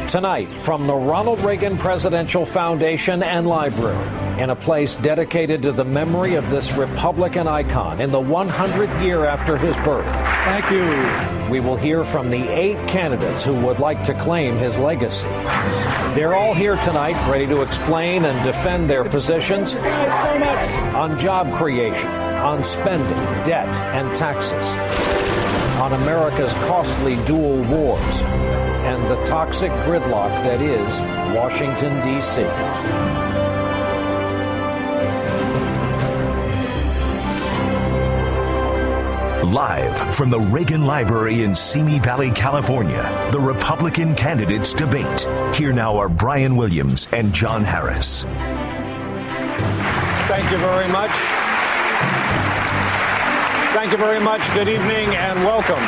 Tonight, from the Ronald Reagan Presidential Foundation and Library, in a place dedicated to the memory of this Republican icon in the 100th year after his birth. Thank you. We will hear from the 8 candidates who would like to claim his legacy. They're all here tonight, ready to explain and defend their positions on job creation, on spending, debt, and taxes, on America's costly dual wars, and the toxic gridlock that is Washington, D.C. Live from the Reagan Library in Simi Valley, California, the Republican candidates debate. Here now are Brian Williams and John Harris. Thank you very much. Thank you very much. Good evening and welcome.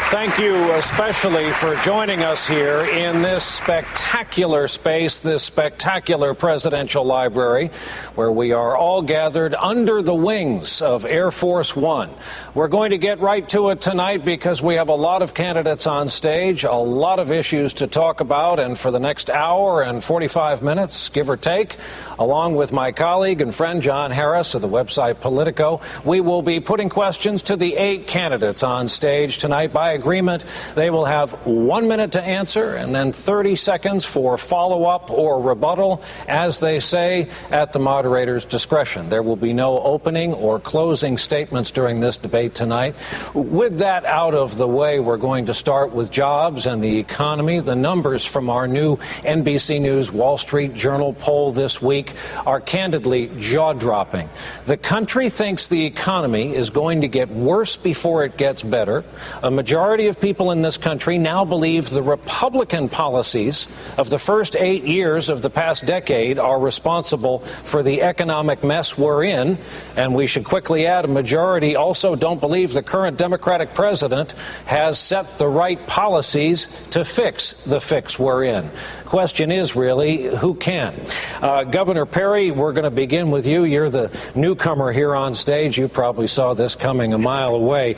Thank you especially for joining us here in this spectacular space, this spectacular presidential library, where we are all gathered under the wings of Air Force One. We're going to get right to it tonight because we have a lot of candidates on stage, a lot of issues to talk about, and for the next hour and 45 minutes, give or take, along with my colleague and friend John Harris of the website Politico, we will be putting questions to the 8 candidates on stage tonight. By agreement, they will have 1 minute to answer and then 30 seconds for follow-up or rebuttal, as they say, at the moderator's discretion. There will be no opening or closing statements during this debate tonight. With that out of the way, we're going to start with jobs and the economy. The numbers from our new NBC News Wall Street Journal poll this week are candidly jaw-dropping. The country thinks the economy is going to get worse before it gets better. A majority of people in this country now believe the Republican policies of the first 8 years of the past decade are responsible for the economic mess we're in. And we should quickly add, a majority also don't believe the current Democratic president has set the right policies to fix the fix we're in. Question is really, who can? Governor Perry, we're going to begin with you. You're the newcomer here on stage. You probably saw this coming a mile away.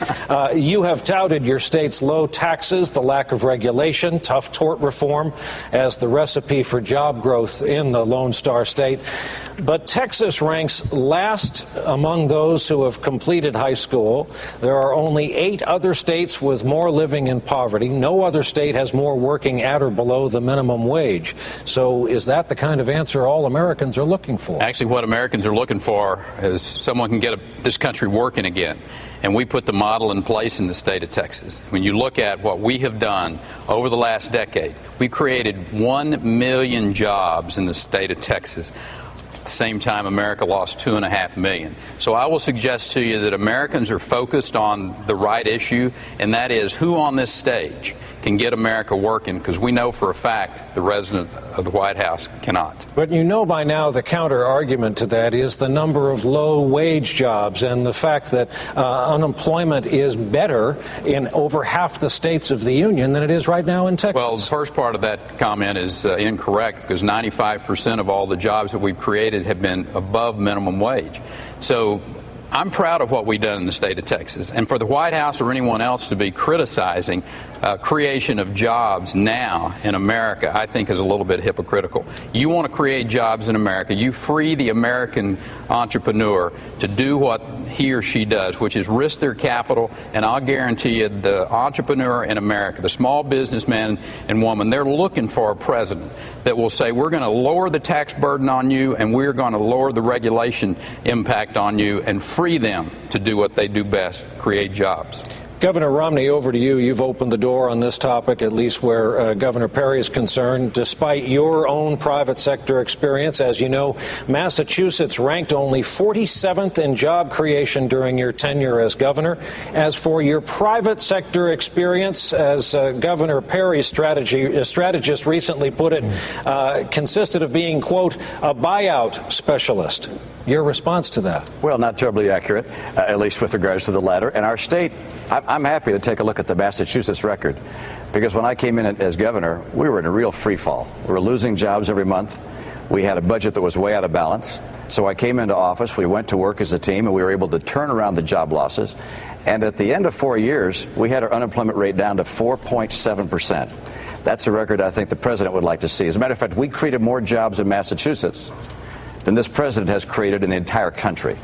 You have touted your state's low taxes, the lack of regulation, tough tort reform as the recipe for job growth in the Lone Star State. But Texas ranks last among those who have completed high school. There are only 8 other states with more living in poverty. No other state has more working at or below the minimum wage. So is that the kind of answer all Americans are looking for? Actually, what Americans are looking for is someone can get this country working again. And we put the model in place in the state of Texas. When you look at what we have done over the last decade, we created 1 million jobs in the state of Texas. At the same time, America lost 2.5 million. So I will suggest to you that Americans are focused on the right issue, and that is who on this stage can get America working, because we know for a fact the resident of the White House cannot. But you know by now the counter argument to that is the number of low wage jobs and the fact that unemployment is better in over half the states of the union than it is right now in Texas. Well, the first part of that comment is incorrect, because 95% of all the jobs that we've created have been above minimum wage. So I'm proud of what we've done in the state of Texas. And for the White House or anyone else to be criticizing creation of jobs now in America, I think is a little bit hypocritical. You want to create jobs in America. You free the American entrepreneur to do what he or she does, which is risk their capital. And I'll guarantee you the entrepreneur in America, the small businessman and woman, they're looking for a president that will say, we're going to lower the tax burden on you and we're going to lower the regulation impact on you and free them to do what they do best, create jobs. Governor Romney, over to you. You've opened the door on this topic, at least where Governor Perry is concerned. Despite your own private sector experience, as you know, Massachusetts ranked only 47th in job creation during your tenure as governor. As for your private sector experience, as Governor Perry's strategist recently put it, consisted of being, quote, a buyout specialist. Your response to that? Well, not terribly accurate, at least with regards to the latter. And our state, I'm happy to take a look at the Massachusetts record, because when I came in as governor, we were in a real free fall. We were losing jobs every month. We had a budget that was way out of balance. So I came into office, we went to work as a team, and we were able to turn around the job losses. And at the end of 4 years, we had our unemployment rate down to 4.7%. That's a record I think the president would like to see. As a matter of fact, we created more jobs in Massachusetts than this president has created in the entire country.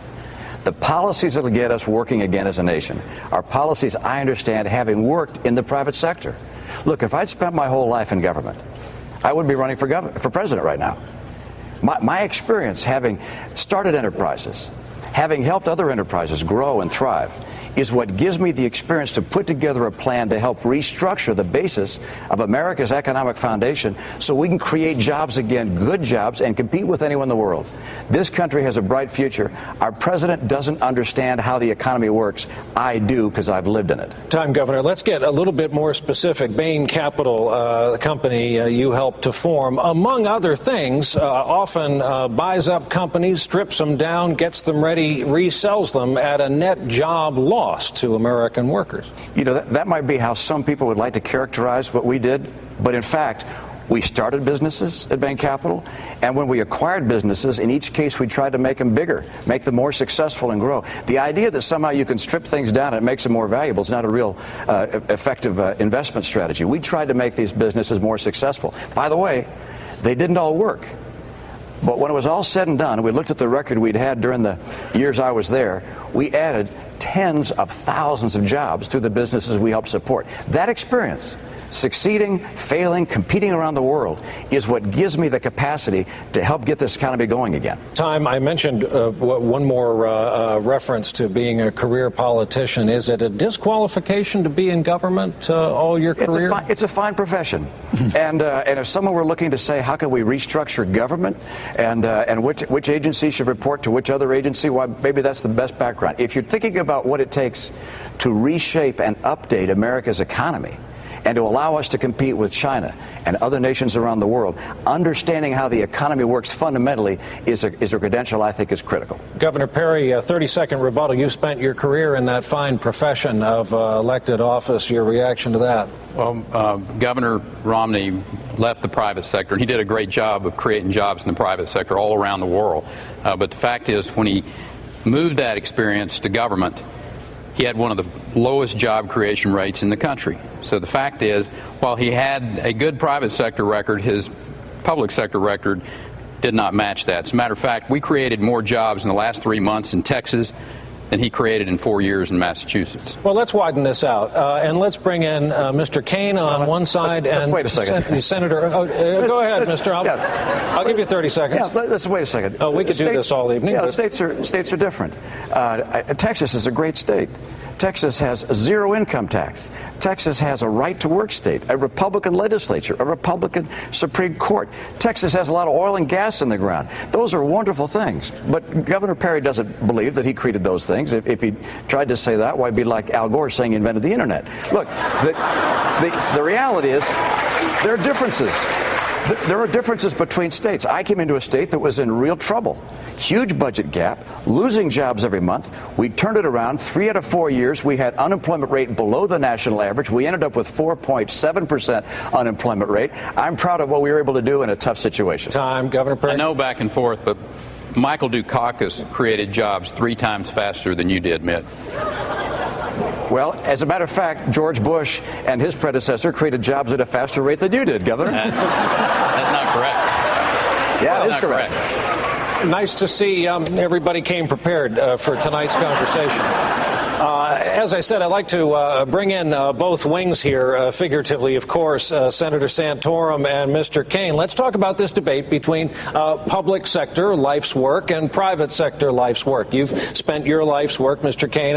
The policies that will get us working again as a nation are policies I understand having worked in the private sector. Look, if I'd spent my whole life in government, I would be running for president right now. My experience having started enterprises, having helped other enterprises grow and thrive, is what gives me the experience to put together a plan to help restructure the basis of America's economic foundation so we can create jobs again, good jobs, and compete with anyone in the world. This country has a bright future. Our president doesn't understand how the economy works. I do, because I've lived in it. Time, Governor. Let's get a little bit more specific. Bain Capital, the company you helped to form, among other things, often buys up companies, strips them down, gets them ready, resells them at a net job loss to American workers. You know, that might be how some people would like to characterize what we did, but in fact, we started businesses at Bain Capital, and when we acquired businesses, in each case we tried to make them bigger, make them more successful and grow. The idea that somehow you can strip things down and it makes them more valuable is not a real effective investment strategy. We tried to make these businesses more successful. By the way, they didn't all work. But when it was all said and done, we looked at the record we'd had during the years I was there, we added tens of thousands of jobs through the businesses we helped support. That experience, succeeding, failing, competing around the world, is what gives me the capacity to help get this economy going again. Time, I mentioned one more reference to being a career politician. Is it a disqualification to be in government all your career? It's a fine profession. And if someone were looking to say, how can we restructure government and which agency should report to which other agency, well, maybe that's the best background. If you're thinking about what it takes to reshape and update America's economy, and to allow us to compete with China and other nations around the world, understanding how the economy works fundamentally is a credential I think is critical. Governor Perry, a 30-second rebuttal. You spent your career in that fine profession of elected office. Your reaction to that? Well, Governor Romney left the private sector, and he did a great job of creating jobs in the private sector all around the world. But the fact is, when he moved that experience to government, he had one of the lowest job creation rates in the country. So the fact is, while he had a good private sector record, his public sector record did not match that. As a matter of fact, we created more jobs in the last 3 months in Texas than he created in 4 years in Massachusetts. Well, let's widen this out, and let's bring in Mr. Kaine on one side and wait a second. Senator. Go ahead, Mr. I'll give you 30 seconds. Yeah, let's wait a second. Oh, we could do this all evening. Yeah, but states are different. Texas is a great state. Texas has zero income tax. Texas has a right-to-work state, a Republican legislature, a Republican Supreme Court. Texas has a lot of oil and gas in the ground. Those are wonderful things. But Governor Perry doesn't believe that he created those things. If he tried to say that, why, it'd be like Al Gore saying he invented the internet. Look, the reality is there are differences. There are differences between states. I came into a state that was in real trouble. Huge budget gap, losing jobs every month. We turned it around. 3 out of 4 years, we had unemployment rate below the national average. We ended up with 4.7% unemployment rate. I'm proud of what we were able to do in a tough situation. Time, Governor Perry. I know back and forth, but Michael Dukakis created jobs 3 times faster than you did, Mitt. Well, as a matter of fact, George Bush and his predecessor created jobs at a faster rate than you did, Governor. That's not correct. Yeah, it's correct. Nice to see everybody came prepared for tonight's conversation. As I said, I'd like to bring in both wings here, figuratively, of course, Senator Santorum and Mr. Kaine. Let's talk about this debate between public sector life's work and private sector life's work. You've spent your life's work, Mr. Kaine,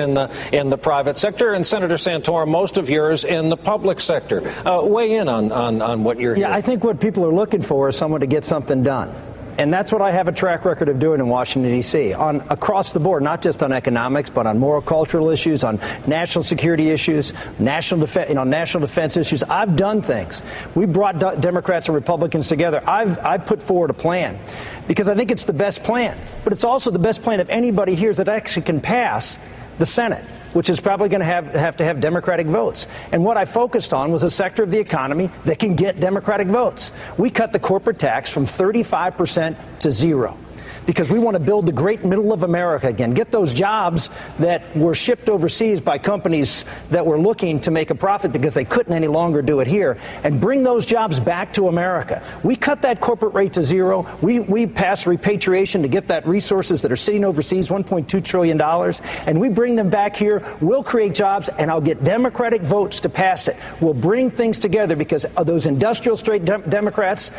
in the private sector, and Senator Santorum, most of yours in the public sector. Weigh in on what you're hearing. Yeah, I think what people are looking for is someone to get something done. And that's what I have a track record of doing in Washington, D.C., across the board, not just on economics, but on moral cultural issues, on national security issues, national defense issues. I've done things. We brought Democrats and Republicans together. I've put forward a plan because I think it's the best plan. But it's also the best plan of anybody here that actually can pass the Senate, which is probably going to have to have Democratic votes. And what I focused on was a sector of the economy that can get Democratic votes. We cut the corporate tax from 35% to 0. because we want to build the great middle of America again, get those jobs that were shipped overseas by companies that were looking to make a profit because they couldn't any longer do it here, and bring those jobs back to America. We cut that corporate rate to zero. We pass repatriation to get that resources that are sitting overseas, $1.2 trillion, and we bring them back here. We'll create jobs, and I'll get Democratic votes to pass it. We'll bring things together because of those industrial straight Democrats.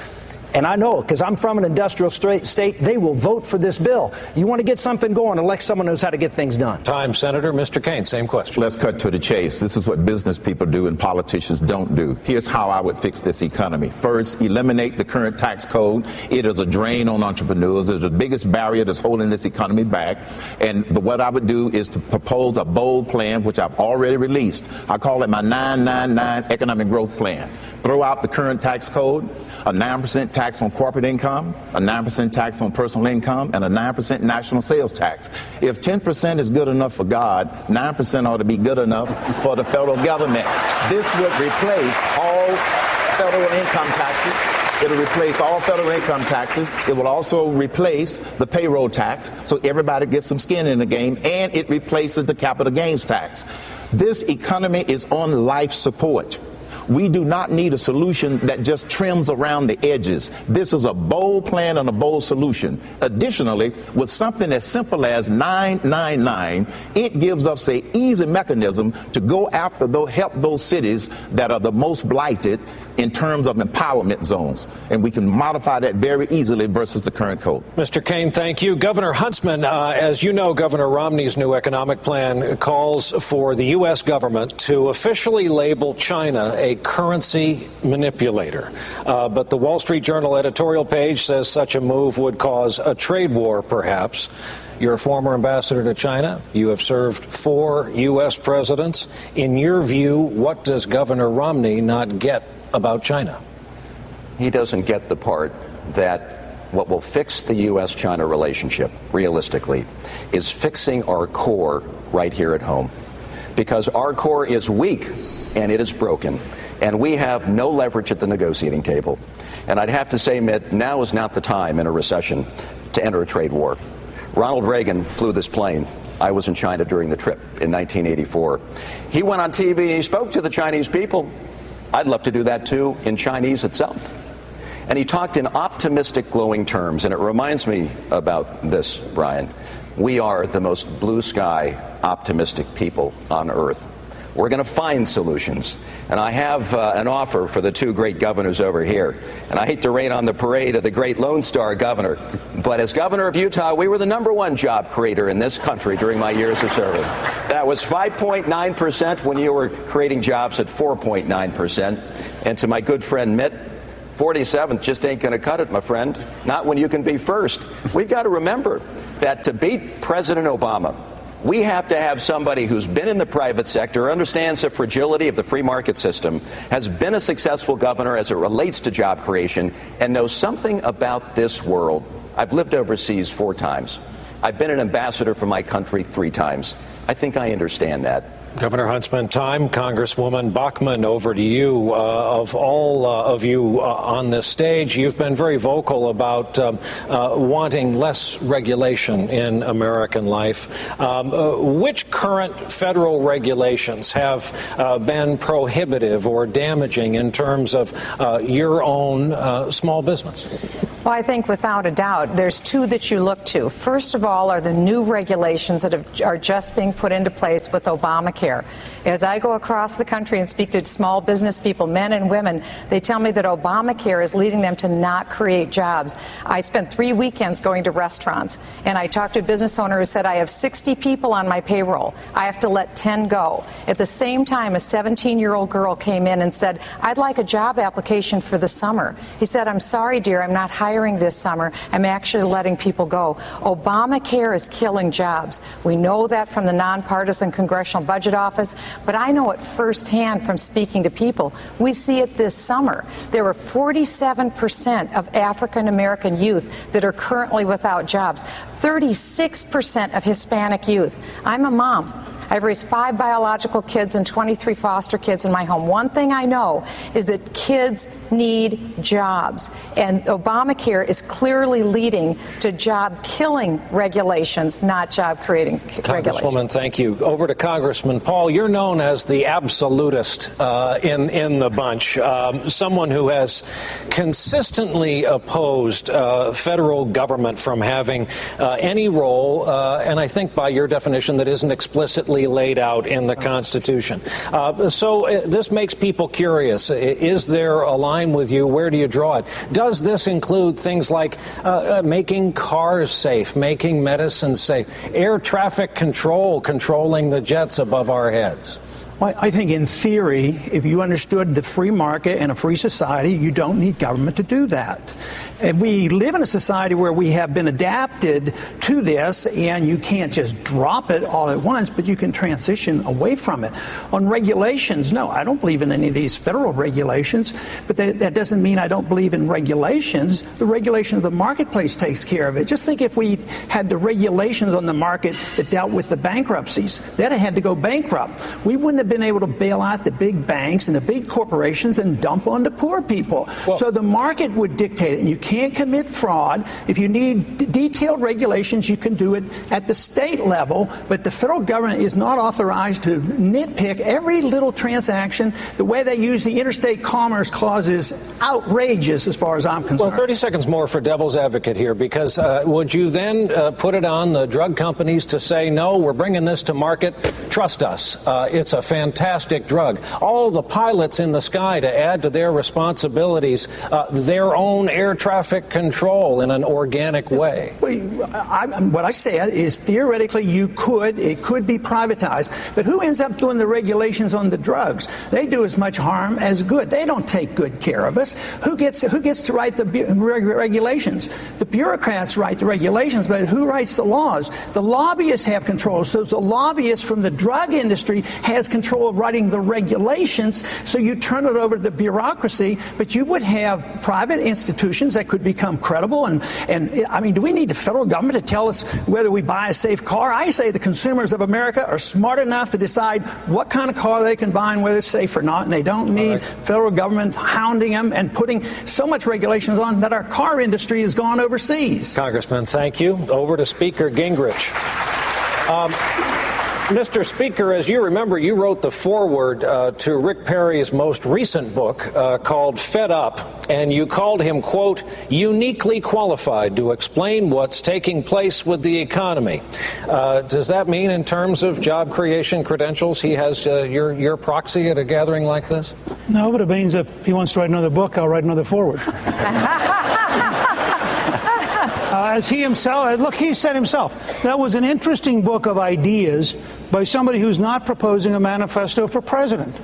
And I know, because I'm from an industrial state, they will vote for this bill. You want to get something going, elect someone who knows how to get things done. Time, Senator. Mr. Kaine, same question. Let's cut to the chase. This is what business people do and politicians don't do. Here's how I would fix this economy. First, eliminate the current tax code. It is a drain on entrepreneurs. It's the biggest barrier that's holding this economy back. And what I would do is to propose a bold plan, which I've already released. I call it my 999 economic growth plan. Throw out the current tax code, a 9% tax on corporate income, a 9% tax on personal income, and a 9% national sales tax. If 10% is good enough for God, 9% ought to be good enough for the federal government. This would replace all federal income taxes. It'll replace all federal income taxes. It will also replace the payroll tax, so everybody gets some skin in the game, and it replaces the capital gains tax. This economy is on life support. We do not need a solution that just trims around the edges. This is a bold plan and a bold solution. Additionally, with something as simple as 999, it gives us an easy mechanism to go after help those cities that are the most blighted in terms of empowerment zones. And we can modify that very easily versus the current code. Mr. Kaine, thank you. Governor Huntsman, as you know, Governor Romney's new economic plan calls for the U.S. government to officially label China a currency manipulator. But the Wall Street Journal editorial page says such a move would cause a trade war, perhaps. You're a former ambassador to China. You have served 4 U.S. presidents. In your view, what does Governor Romney not get about China? He doesn't get the part that what will fix the U.S.-China relationship, realistically, is fixing our core right here at home. Because our core is weak and it is broken, and we have no leverage at the negotiating table. And I'd have to say, Mitt, now is not the time in a recession to enter a trade war. Ronald Reagan flew this plane. I was in China during the trip in 1984. He went on TV and he spoke to the Chinese people. I'd love to do that too, in Chinese itself. And he talked in optimistic, glowing terms, and it reminds me about this, Brian. We are the most blue sky, optimistic people on earth. We're going to find solutions. And I have an offer for the 2 great governors over here. And I hate to rain on the parade of the great Lone Star governor, but as governor of Utah, we were the #1 job creator in this country during my years of service. That was 5.9% when you were creating jobs at 4.9%. And to my good friend Mitt, 47th just ain't going to cut it, my friend. Not when you can be first. We've got to remember that to beat President Obama, we have to have somebody who's been in the private sector, understands the fragility of the free market system, has been a successful governor as it relates to job creation, and knows something about this world. I've lived overseas 4 times. I've been an ambassador for my country 3 times. I think I understand that. Governor Huntsman, time. Congresswoman Bachmann, over to you. Of all of you on this stage, you've been very vocal about wanting less regulation in American life. Which current federal regulations have been prohibitive or damaging in terms of your own small business? Well, I think without a doubt, there's 2 that you look to. First of all are the new regulations that are just being put into place with Obamacare. As I go across the country and speak to small business people, men and women, they tell me that Obamacare is leading them to not create jobs. I spent 3 weekends going to restaurants, and I talked to a business owner who said, I have 60 people on my payroll. I have to let 10 go. At the same time, a 17-year-old girl came in and said, I'd like a job application for the summer. He said, I'm sorry, dear, I'm not hiring this summer. I'm actually letting people go. Obamacare is killing jobs. We know that from the nonpartisan Congressional Budget Office, but I know it firsthand from speaking to people. We see it this summer. There are 47% of African American youth that are currently without jobs, 36% of Hispanic youth. I'm a mom. I've raised 5 biological kids and 23 foster kids in my home. One thing I know is that kids need jobs. And Obamacare is clearly leading to job-killing regulations, not job-creating regulations. Congresswoman, thank you. Over to Congressman Paul. You're known as the absolutist in the bunch, someone who has consistently opposed federal government from having any role, and I think by your definition that isn't explicitly laid out in the Constitution. So this makes people curious. Is there a line with you? Where do you draw it? Does this include things like making cars safe, making medicine safe, air traffic control, controlling the jets above our heads? Well, I think in theory, if you understood the free market and a free society, you don't need government to do that. And we live in a society where we have been adapted to this, and you can't just drop it all at once, but you can transition away from it. On regulations, no, I don't believe in any of these federal regulations, but that doesn't mean I don't believe in regulations. The regulation of the marketplace takes care of it. Just think if we had the regulations on the market that dealt with the bankruptcies, they'd have had to go bankrupt. We wouldn't have been able to bail out the big banks and the big corporations and dump on the poor people. Well, so the market would dictate it, and you can't commit fraud. If you need detailed regulations, you can do it at the state level, but the federal government is not authorized to nitpick every little transaction. The way they use the interstate commerce clause is outrageous as far as I'm concerned. Well, 30 seconds more for devil's advocate here, because would you then put it on the drug companies to say, no, we're bringing this to market, trust us, it's a fantastic drug. All the pilots in the sky to add to their responsibilities their own air traffic control in an organic way. What I said is theoretically it could be privatized, but who ends up doing the regulations on the drugs? They do as much harm as good. They don't take good care of us. Who gets to write the regulations? The bureaucrats write the regulations, but who writes the laws? The lobbyists have control. So the lobbyist from the drug industry has control of writing the regulations, so you turn it over to the bureaucracy, but you would have private institutions that could become credible. And I mean, do we need the federal government to tell us whether we buy a safe car? I say the consumers of America are smart enough to decide what kind of car they can buy and whether it's safe or not, and they don't need federal government hounding them and putting so much regulations on that our car industry has gone overseas. Congressman, thank you. Over to Speaker Gingrich. Mr. Speaker, as you remember, you wrote the foreword to Rick Perry's most recent book called Fed Up, and you called him, quote, uniquely qualified to explain what's taking place with the economy. Does that mean in terms of job creation credentials he has your proxy at a gathering like this? No, but it means if he wants to write another book, I'll write another foreword. As he himself, look, he said himself, that was an interesting book of ideas by somebody who's not proposing a manifesto for president.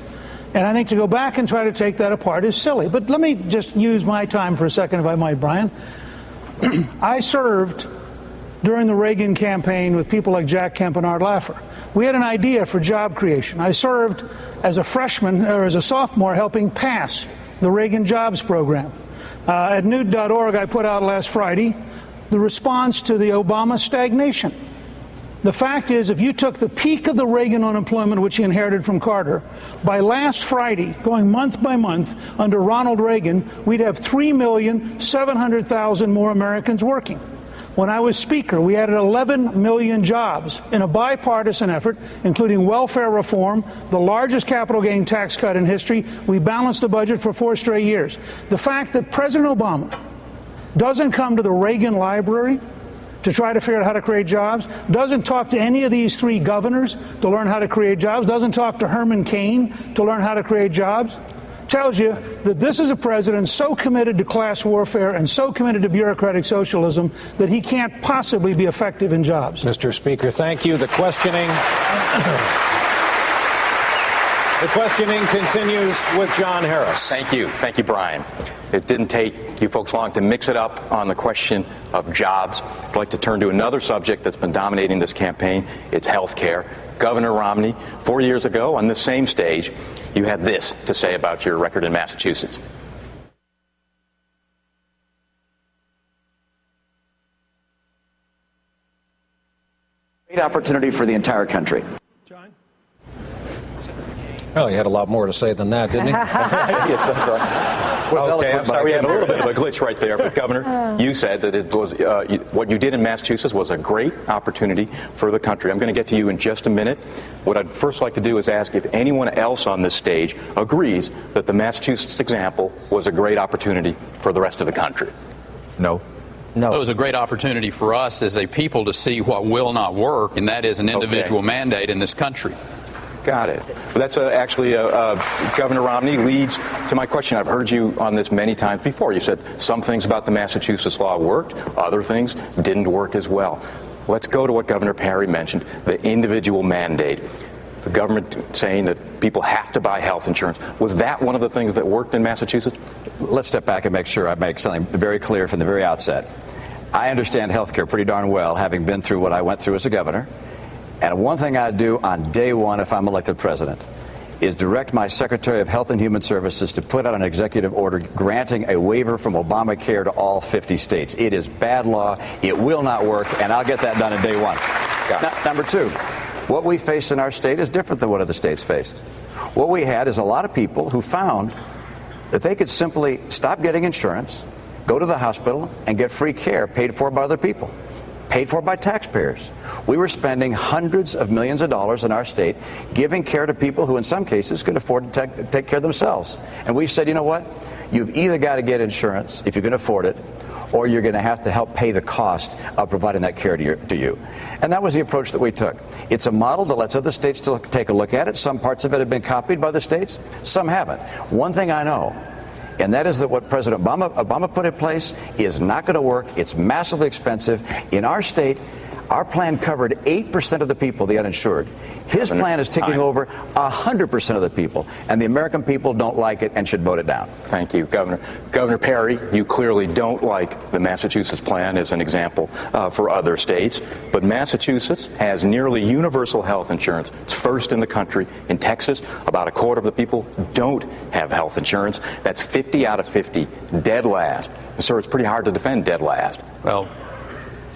And I think to go back and try to take that apart is silly. But let me just use my time for a second, if I might, Brian. I served during the Reagan campaign with people like Jack Kemp and Art Laffer. We had an idea for job creation. I served as a freshman or as a sophomore helping pass the Reagan Jobs Program. At Newt.org, I put out last Friday the response to the Obama stagnation. The fact is, if you took the peak of the Reagan unemployment, which he inherited from Carter, by last Friday, going month by month, under Ronald Reagan, we'd have 3,700,000 more Americans working. When I was Speaker, we added 11 million jobs in a bipartisan effort, including welfare reform, the largest capital gain tax cut in history. We balanced the budget for 4 straight years. The fact that President Obama doesn't come to the Reagan Library to try to figure out how to create jobs, doesn't talk to any of these 3 governors to learn how to create jobs, doesn't talk to Herman Cain to learn how to create jobs, tells you that this is a president so committed to class warfare and so committed to bureaucratic socialism that he can't possibly be effective in jobs. Mr. Speaker, thank you. The questioning continues with John Harris. Thank you. Thank you, Brian. It didn't take you folks long to mix it up on the question of jobs. I'd like to turn to another subject that's been dominating this campaign. It's health care. Governor Romney, 4 years ago on this same stage, you had this to say about your record in Massachusetts. Great opportunity for the entire country. John? Well, he had a lot more to say than that, didn't he? Okay, I'm sorry, we had a little bit of a glitch right there. But, Governor, you said that it was what you did in Massachusetts was a great opportunity for the country. I'm going to get to you in just a minute. What I'd first like to do is ask if anyone else on this stage agrees that the Massachusetts example was a great opportunity for the rest of the country. No. No. It was a great opportunity for us as a people to see what will not work, and that is an individual mandate in this country. Got it. Well, that's actually Governor Romney leads to my question. I've heard you on this many times before. You said some things about the Massachusetts law worked, other things didn't work as well. Let's go to what Governor Perry mentioned, the individual mandate. The government saying that people have to buy health insurance. Was that one of the things that worked in Massachusetts? Let's step back and make sure I make something very clear from the very outset. I understand health care pretty darn well, having been through what I went through as a governor. And one thing I'd do on day one if I'm elected president is direct my Secretary of Health and Human Services to put out an executive order granting a waiver from Obamacare to all 50 states. It is bad law. It will not work, and I'll get that done in day one. Number two, what we face in our state is different than what other states faced. What we had is a lot of people who found that they could simply stop getting insurance, go to the hospital, and get free care paid for by other people, paid for by taxpayers. We were spending hundreds of millions of dollars in our state giving care to people who in some cases could afford to take care of themselves. And we said, you know what? You've either got to get insurance if you can afford it, or you're going to have to help pay the cost of providing that care to you. And that was the approach that we took. It's a model that lets other states still take a look at it. Some parts of it have been copied by the states, some haven't. One thing I know, and that is that what President Obama put in place is not going to work. It's massively expensive. In our state, our plan covered 8% of the people, the uninsured. His plan is taking over 100% of the people, and the American people don't like it and should vote it down. Thank you, Governor. Governor Perry, you clearly don't like the Massachusetts plan as an example for other states, but Massachusetts has nearly universal health insurance. It's first in the country. In Texas, about a quarter of the people don't have health insurance. That's 50 out of 50, dead last. Sir, it's pretty hard to defend dead last. Well,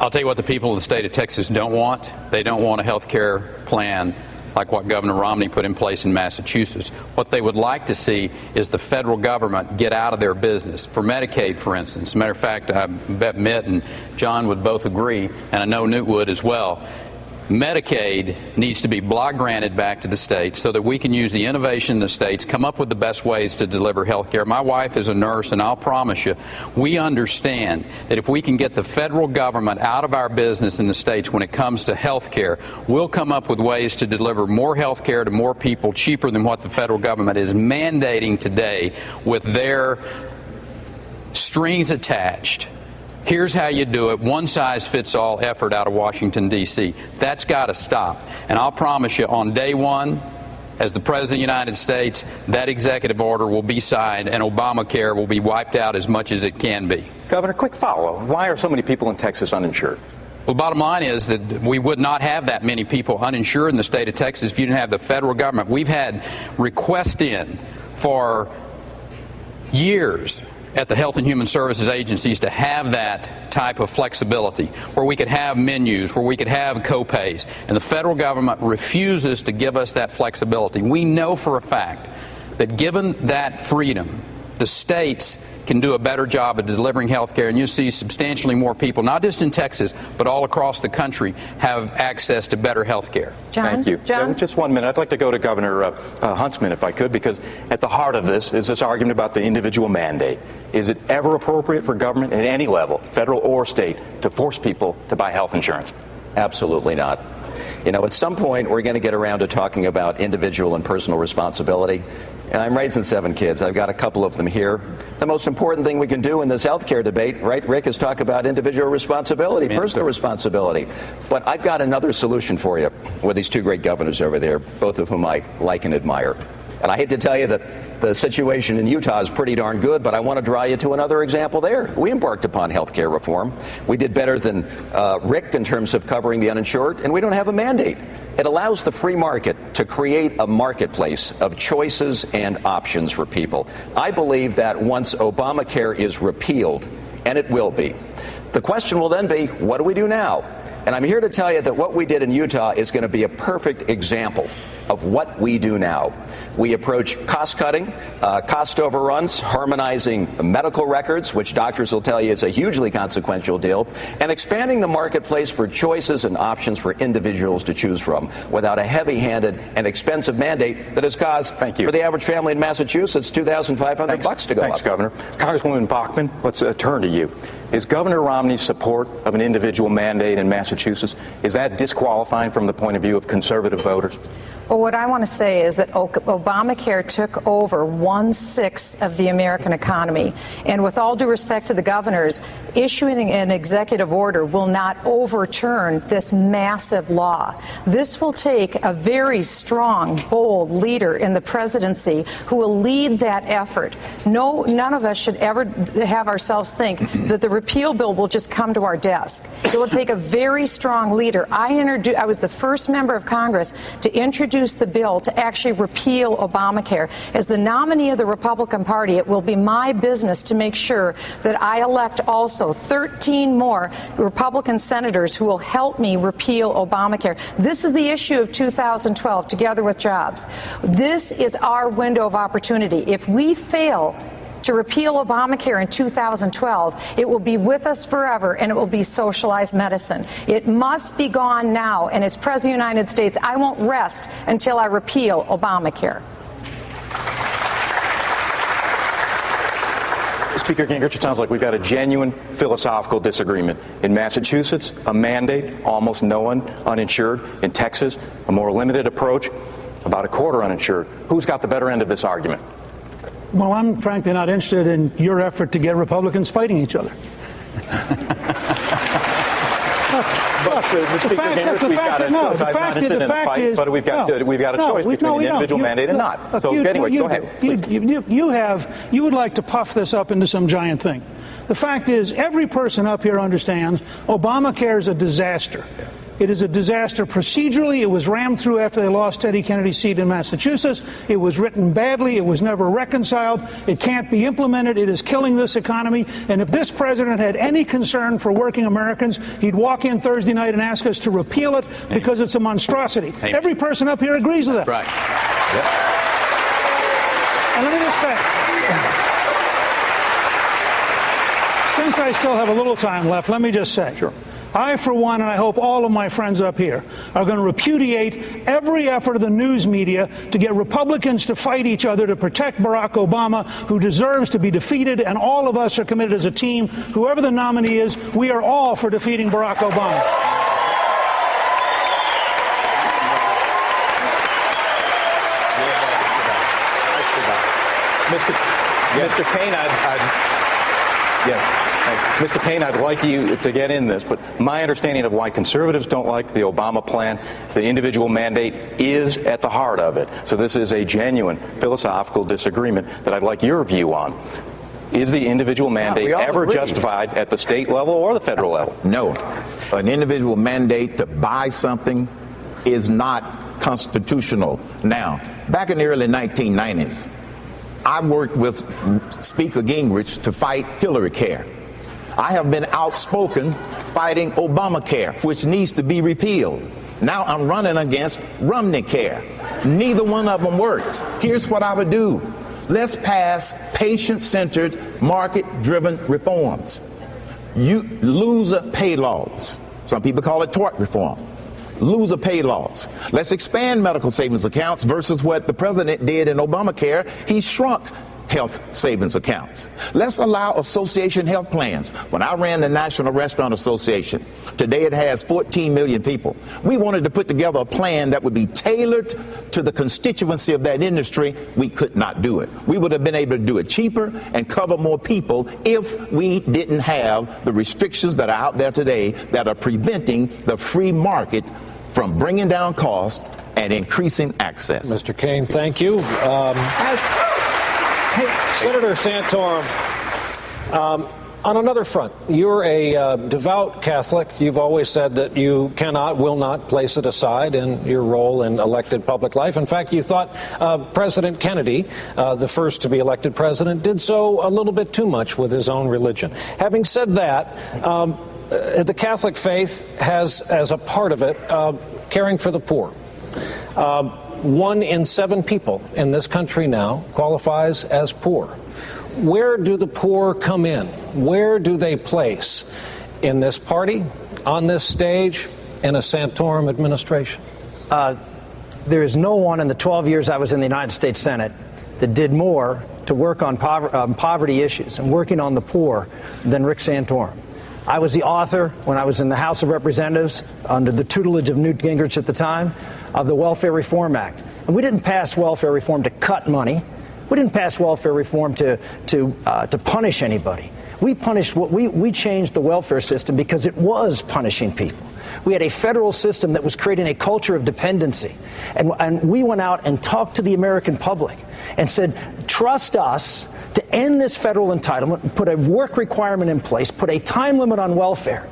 I'll tell you what the people of the state of Texas don't want. They don't want a health care plan like what Governor Romney put in place in Massachusetts. What they would like to see is the federal government get out of their business. For Medicaid, for instance. As a matter of fact, I bet Mitt and John would both agree, and I know Newt would as well. Medicaid needs to be block granted back to the states so that we can use the innovation in the states, come up with the best ways to deliver health care. My wife is a nurse, and I'll promise you, we understand that if we can get the federal government out of our business in the states when it comes to health care, we'll come up with ways to deliver more health care to more people cheaper than what the federal government is mandating today with their strings attached. Here's how you do it. One size fits all effort out of Washington, D.C. That's got to stop. And I'll promise you, on day one, as the President of the United States, that executive order will be signed and Obamacare will be wiped out as much as it can be. Governor, quick follow-up. Why are so many people in Texas uninsured? Well, bottom line is that we would not have that many people uninsured in the state of Texas if you didn't have the federal government. We've had requests in for years at the Health and Human Services agencies to have that type of flexibility, where we could have menus, where we could have co-pays, and the federal government refuses to give us that flexibility. We know for a fact that given that freedom, the states can do a better job of delivering health care, and you see substantially more people, not just in Texas, but all across the country, have access to better health care. John? Thank you. John? Just 1 minute. I'd like to go to Governor Huntsman, if I could, because at the heart of this is this argument about the individual mandate. Is it ever appropriate for government at any level, federal or state, to force people to buy health insurance? Absolutely not. You know, at some point, we're going to get around to talking about individual and personal responsibility. And I'm raising 7 kids. I've got a couple of them here. The most important thing we can do in this health care debate, right, Rick, is talk about individual responsibility, personal responsibility. But I've got another solution for you with these 2 great governors over there, both of whom I like and admire. And I hate to tell you that the situation in Utah is pretty darn good, but I want to draw you to another example there. We embarked upon health care reform. We did better than Rick in terms of covering the uninsured, and we don't have a mandate. It allows the free market to create a marketplace of choices and options for people. I believe that once Obamacare is repealed, and it will be, the question will then be, what do we do now? And I'm here to tell you that what we did in Utah is going to be a perfect example of what we do now. We approach cost-cutting, cost overruns, harmonizing medical records, which doctors will tell you is a hugely consequential deal, and expanding the marketplace for choices and options for individuals to choose from without a heavy-handed and expensive mandate that has caused, for the average family in Massachusetts, $2,500 to go up. Thanks, Governor. Congresswoman Bachmann, let's turn to you. Is Governor Romney's support of an individual mandate in Massachusetts, is that disqualifying from the point of view of conservative voters? Well, what I want to say is that Obamacare took over 1/6 of the American economy. And with all due respect to the governors, issuing an executive order will not overturn this massive law. This will take a very strong, bold leader in the presidency who will lead that effort. None of us should ever have ourselves think that the repeal bill will just come to our desk. It will take a very strong leader. I was the first member of Congress to introduce the bill to actually repeal Obamacare. As the nominee of the Republican Party, it will be my business to make sure that I elect also 13 more Republican senators who will help me repeal Obamacare. This is the issue of 2012, together with jobs. This is our window of opportunity. If we fail to repeal Obamacare in 2012, it will be with us forever, and it will be socialized medicine. It must be gone now, and as President of the United States, I won't rest until I repeal Obamacare. Speaker Gingrich, it sounds like we've got a genuine philosophical disagreement. In Massachusetts, a mandate, almost no one uninsured. In Texas, a more limited approach, about a quarter uninsured. Who's got the better end of this argument? Well, I'm frankly not interested in your effort to get Republicans fighting each other. The fact is, we've got a choice between an individual mandate and not. So anyway, go ahead. You would like to puff this up into some giant thing. The fact is, every person up here understands Obamacare is a disaster. It is a disaster procedurally. It was rammed through after they lost Teddy Kennedy's seat in Massachusetts. It was written badly. It was never reconciled. It can't be implemented. It is killing this economy. And if this president had any concern for working Americans, he'd walk in Thursday night and ask us to repeal it because it's a monstrosity. Every person up here agrees with that. Right. And let me just say, since I still have a little time left, let me just say, I, for one, and I hope all of my friends up here, are going to repudiate every effort of the news media to get Republicans to fight each other to protect Barack Obama, who deserves to be defeated, and all of us are committed as a team. Whoever the nominee is, we are all for defeating Barack Obama. Mr. Kane, Mr. Kane, I'd like you to get in this, but my understanding of why conservatives don't like the Obama plan, the individual mandate, is at the heart of it. So this is a genuine philosophical disagreement that I'd like your view on. Is the individual mandate ever justified at the state level or the federal level? No. An individual mandate to buy something is not constitutional. Now, back in the early 1990s, I worked with Speaker Gingrich to fight Hillary Care. I have been outspoken fighting Obamacare, which needs to be repealed. Now I'm running against Romney Care. Neither one of them works. Here's what I would do. Let's pass patient-centered, market-driven reforms. Loser pay laws. Some people call it tort reform. Loser pay laws. Let's expand medical savings accounts versus what the president did in Obamacare. He shrunk health savings accounts. Let's allow association health plans. When I ran the National Restaurant Association, today it has 14 million people. We wanted to put together a plan that would be tailored to the constituency of that industry. We could not do it. We would have been able to do it cheaper and cover more people if we didn't have the restrictions that are out there today that are preventing the free market from bringing down costs and increasing access. Mr. Kane, thank you. Senator Santorum, on another front, you're a devout Catholic. You've always said that you will not place it aside in your role in elected public life. In fact, you thought President Kennedy, the first to be elected president, did so a little bit too much with his own religion. Having said that, the Catholic faith has, as a part of it, caring for the poor. 1 in 7 people in this country now qualifies as poor. Where do the poor come in? Where do they place in this party, on this stage, in a Santorum administration? There is no one in the 12 years I was in the United States Senate that did more to work on poverty issues and working on the poor than Rick Santorum. I was the author, when I was in the House of Representatives, under the tutelage of Newt Gingrich at the time, of the Welfare Reform Act. And we didn't pass welfare reform to cut money. We didn't pass welfare reform to punish anybody. We changed the welfare system because it was punishing people. We had a federal system that was creating a culture of dependency. And we went out and talked to the American public and said, trust us to end this federal entitlement, put a work requirement in place, put a time limit on welfare,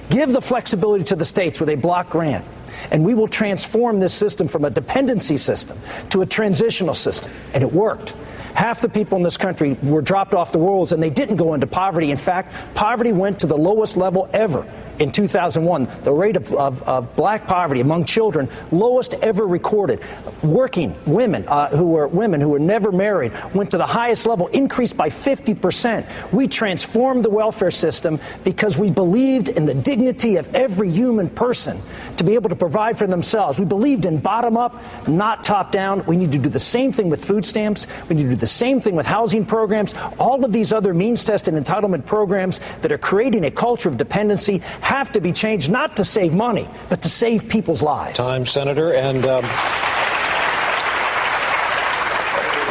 give the flexibility to the states with a block grant, and we will transform this system from a dependency system to a transitional system. And it worked. Half the people in this country were dropped off the rolls, and they didn't go into poverty. In fact, poverty went to the lowest level ever in 2001. The rate of black poverty among children, lowest ever recorded. Working women who were never married went to the highest level, increased by 50%. We transformed the welfare system because we believed in the dignity of every human person to be able to provide for themselves. We believed in bottom up, not top down. We need to do the same thing with food stamps. We need to do the same thing with housing programs. All of these other means-tested entitlement programs that are creating a culture of dependency have to be changed, not to save money, but to save people's lives. Time, Senator. And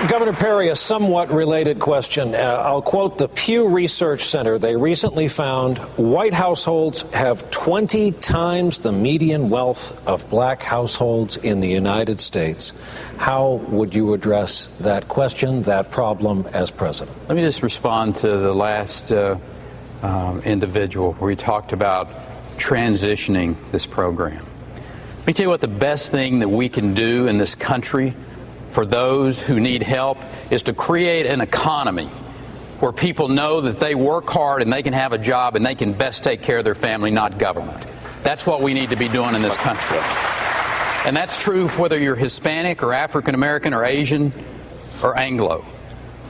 Governor Perry, a somewhat related question. I'll quote the Pew Research Center. They recently found white households have 20 times the median wealth of black households in the United States. How would you address that question, that problem, as president? Let me just respond to the last individual where he talked about transitioning this program. Let me tell you what the best thing that we can do in this country for those who need help is to create an economy where people know that they work hard and they can have a job and they can best take care of their family, not government. That's what we need to be doing in this country. And that's true whether you're Hispanic or African American or Asian or Anglo.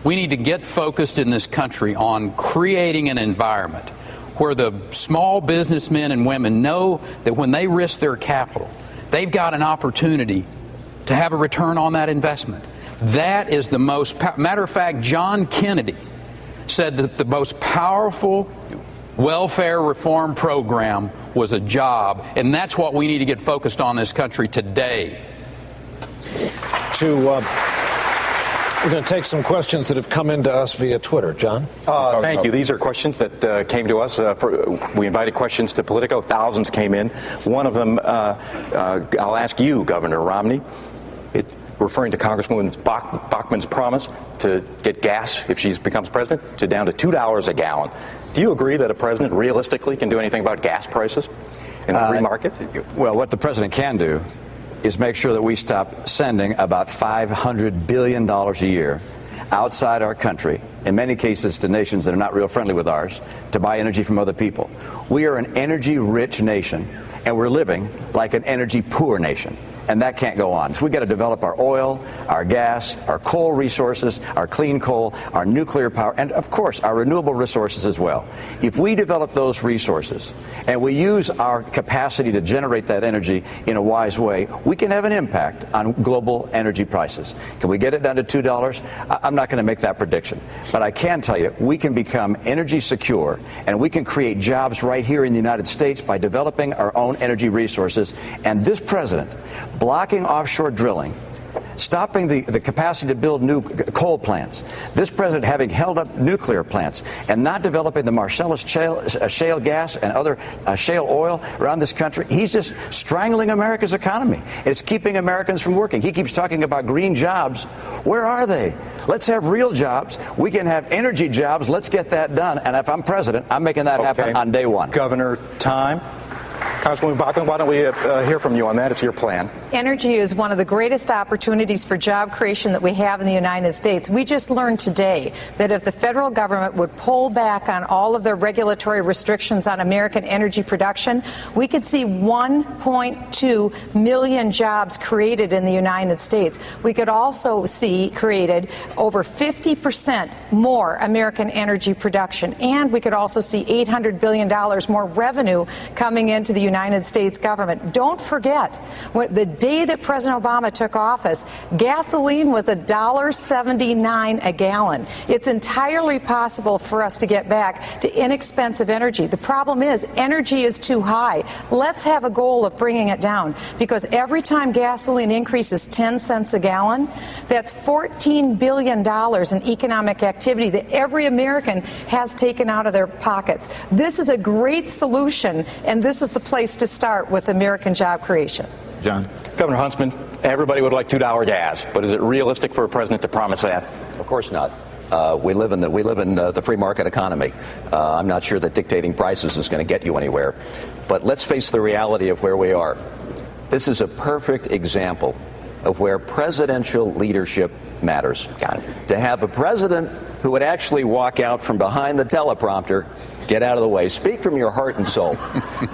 We need to get focused in this country on creating an environment where the small businessmen and women know that when they risk their capital, they've got an opportunity to have a return on that investment. That is the most matter of fact, John Kennedy said that the most powerful welfare reform program was a job, and that's what we need to get focused on in this country today. We're going to take some questions that have come into us via Twitter. John? Thank you. These are questions that came to us. We invited questions to Politico. Thousands came in. One of them, I'll ask you, Governor Romney, referring to Congresswoman Bachmann's promise to get gas, if she becomes president, to down to $2 a gallon. Do you agree that a president realistically can do anything about gas prices in the free market? Well, what the president can do is make sure that we stop sending about $500 billion a year outside our country, in many cases to nations that are not real friendly with ours, to buy energy from other people. We are an energy-rich nation, and we're living like an energy-poor nation. And that can't go on. So we've got to develop our oil, our gas, our coal resources, our clean coal, our nuclear power, and of course our renewable resources as well. If we develop those resources and we use our capacity to generate that energy in a wise way, we can have an impact on global energy prices. Can we get it down to $2? I'm not going to make that prediction. But I can tell you we can become energy secure and we can create jobs right here in the United States by developing our own energy resources. And this president, blocking offshore drilling, stopping the capacity to build new coal plants, this president having held up nuclear plants and not developing the Marcellus shale gas and other shale oil around this country, he's just strangling America's economy. It's keeping Americans from working. He keeps talking about green jobs. Where are they? Let's have real jobs. We can have energy jobs. Let's get that done. And if I'm president, I'm making that happen on day one. Governor, time. Congresswoman Bachman, why don't we hear from you on that? It's your plan. Energy is one of the greatest opportunities for job creation that we have in the United States. We just learned today that if the federal government would pull back on all of their regulatory restrictions on American energy production, we could see 1.2 million jobs created in the United States. We could also see created over 50% more American energy production, and we could also see $800 billion more revenue coming into the United States government. Don't forget, the day that President Obama took office, gasoline was $1.79 a gallon. It's entirely possible for us to get back to inexpensive energy. The problem is energy is too high. Let's have a goal of bringing it down, because every time gasoline increases 10 cents a gallon, that's $14 billion in economic activity that every American has taken out of their pockets. This is a great solution, and this is the place to start with American job creation. John? Governor Huntsman, everybody would like $2 gas, but is it realistic for a president to promise that? Of course not. We live in the free market economy. I'm not sure that dictating prices is going to get you anywhere. But let's face the reality of where we are. This is a perfect example of where presidential leadership matters. To have a president who would actually walk out from behind the teleprompter, get out of the way, speak from your heart and soul.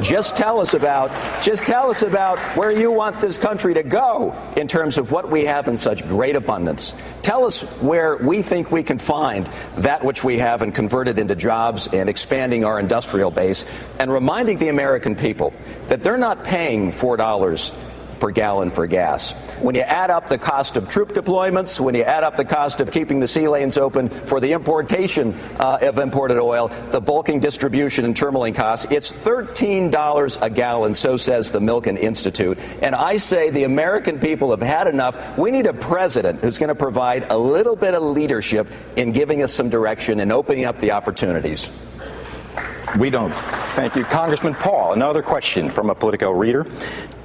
Just tell us about where you want this country to go in terms of what we have in such great abundance. Tell us where we think we can find that which we have and convert it into jobs and expanding our industrial base, and reminding the American people that they're not paying $4 per gallon for gas. When you add up the cost of troop deployments, when you add up the cost of keeping the sea lanes open for the importation of imported oil, the bulking, distribution, and terminaling costs, it's $13 a gallon, so says the Milken Institute. And I say the American people have had enough. We need a president who's going to provide a little bit of leadership in giving us some direction and opening up the opportunities. We don't. Thank you. Congressman Paul, another question from a Politico reader.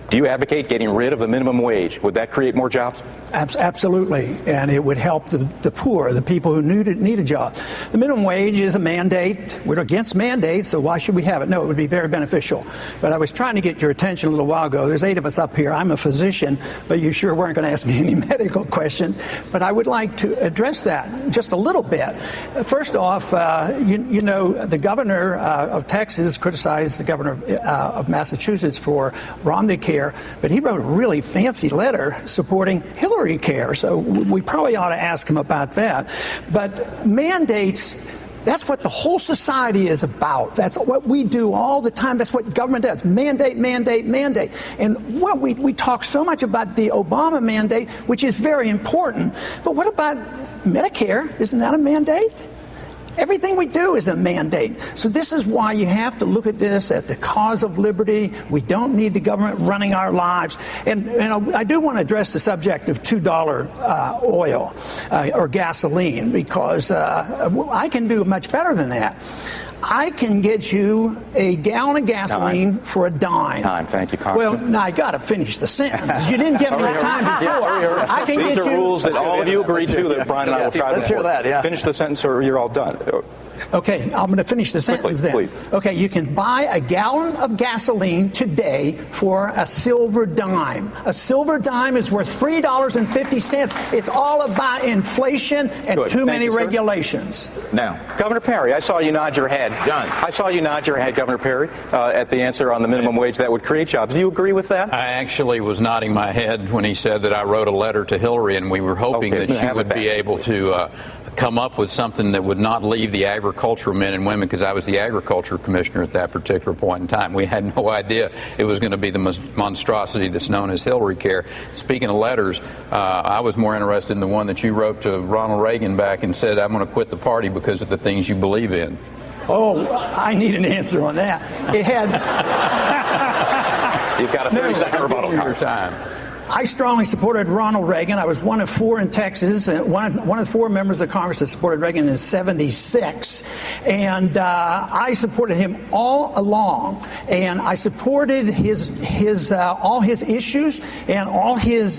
Do you advocate getting rid of the minimum wage? Would that create more jobs? Absolutely, and it would help the poor, the people who need a job. The minimum wage is a mandate. We're against mandates, so why should we have it? No, it would be very beneficial. But I was trying to get your attention a little while ago. There's 8 of us up here. I'm a physician, but you sure weren't going to ask me any medical questions. But I would like to address that just a little bit. First off, you know, the governor of Texas criticized the governor of Massachusetts for Romney Care, but he wrote a really fancy letter supporting Hillary Care, so we probably ought to ask him about that. But mandates, that's what the whole society is about. That's what we do all the time. That's what government does. Mandate, mandate, mandate. And what we talk so much about the Obama mandate, which is very important. But what about Medicare? Isn't that a mandate? Everything we do is a mandate. So this is why you have to look at this at the cause of liberty. We don't need the government running our lives. And I do want to address the subject of $2 oil or gasoline, because I can do much better than that. I can get you a gallon of gasoline for a dime. Thank you, Congressman. Well, now I got to finish the sentence. You didn't give me time before. I can These get are you rules that all of you agreed to that Brian and I will try to Let's hear that, yeah. Finish the sentence or you're all done. Okay, I'm going to finish the sentence then. Please. Okay, you can buy a gallon of gasoline today for a silver dime. A silver dime is worth $3.50. It's all about inflation and too many regulations. Now, Governor Perry, I saw you nod your head. Done. I saw you nod your head, Governor Perry, at the answer on the minimum wage that would create jobs. Do you agree with that? I actually was nodding my head when he said that I wrote a letter to Hillary, and we were hoping that she would be able to come up with something that would not leave the agricultural men and women, because I was the agriculture commissioner at that particular point in time. We had no idea it was going to be the monstrosity that's known as Hillary Care. Speaking of letters, I was more interested in the one that you wrote to Ronald Reagan back and said, I'm going to quit the party because of the things you believe in. Oh, I need an answer on that. It had... You've got a 30-second rebuttal time. I strongly supported Ronald Reagan. I was one of 4 in Texas, one of 4 members of Congress that supported Reagan in '76. And I supported him all along. And I supported all his issues and all his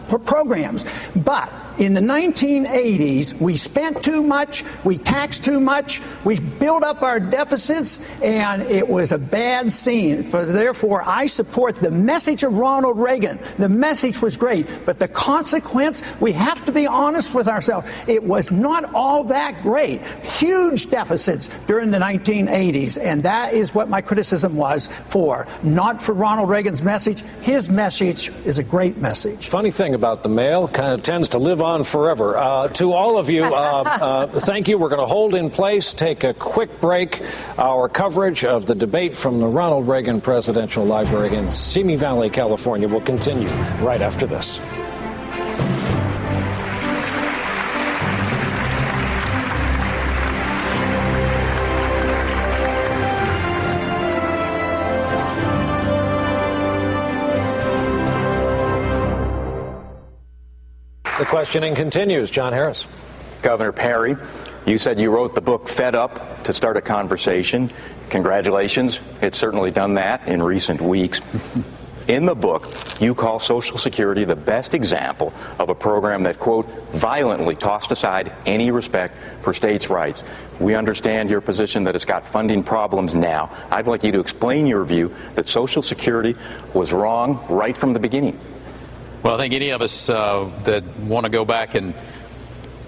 programs. But in the 1980s, we spent too much, we taxed too much, we built up our deficits, and it was a bad scene. Therefore, I support the message of Ronald Reagan. The message was great, but the consequence, we have to be honest with ourselves. It was not all that great. Huge deficits during the 1980s, and that is what my criticism was for. Not for Ronald Reagan's message. His message is a great message. Funny thing about the mail, kind of tends to live on forever. To all of you, thank you. We're going to hold in place, take a quick break. Our coverage of the debate from the Ronald Reagan Presidential Library in Simi Valley, California will continue right after this. The questioning continues. John Harris. Governor Perry, you said you wrote the book Fed Up to start a conversation. Congratulations. It's certainly done that in recent weeks. In the book, you call Social Security the best example of a program that, quote, violently tossed aside any respect for states' rights. We understand your position that it's got funding problems now. I'd like you to explain your view that Social Security was wrong right from the beginning. Well, I think any of us that want to go back and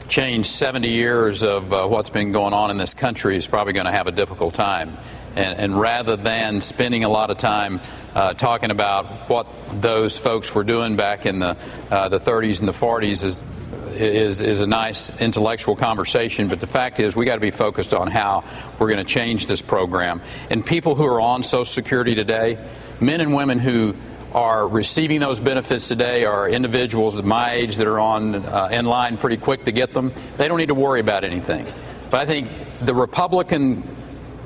change 70 years of what's been going on in this country is probably going to have a difficult time. And rather than spending a lot of time talking about what those folks were doing back in the 30s and the 40s is a nice intellectual conversation, but the fact is we got to be focused on how we're going to change this program. And people who are on Social Security today, men and women who are receiving those benefits today are individuals at my age that are on in line pretty quick to get them. They don't need to worry about anything. But I think the Republican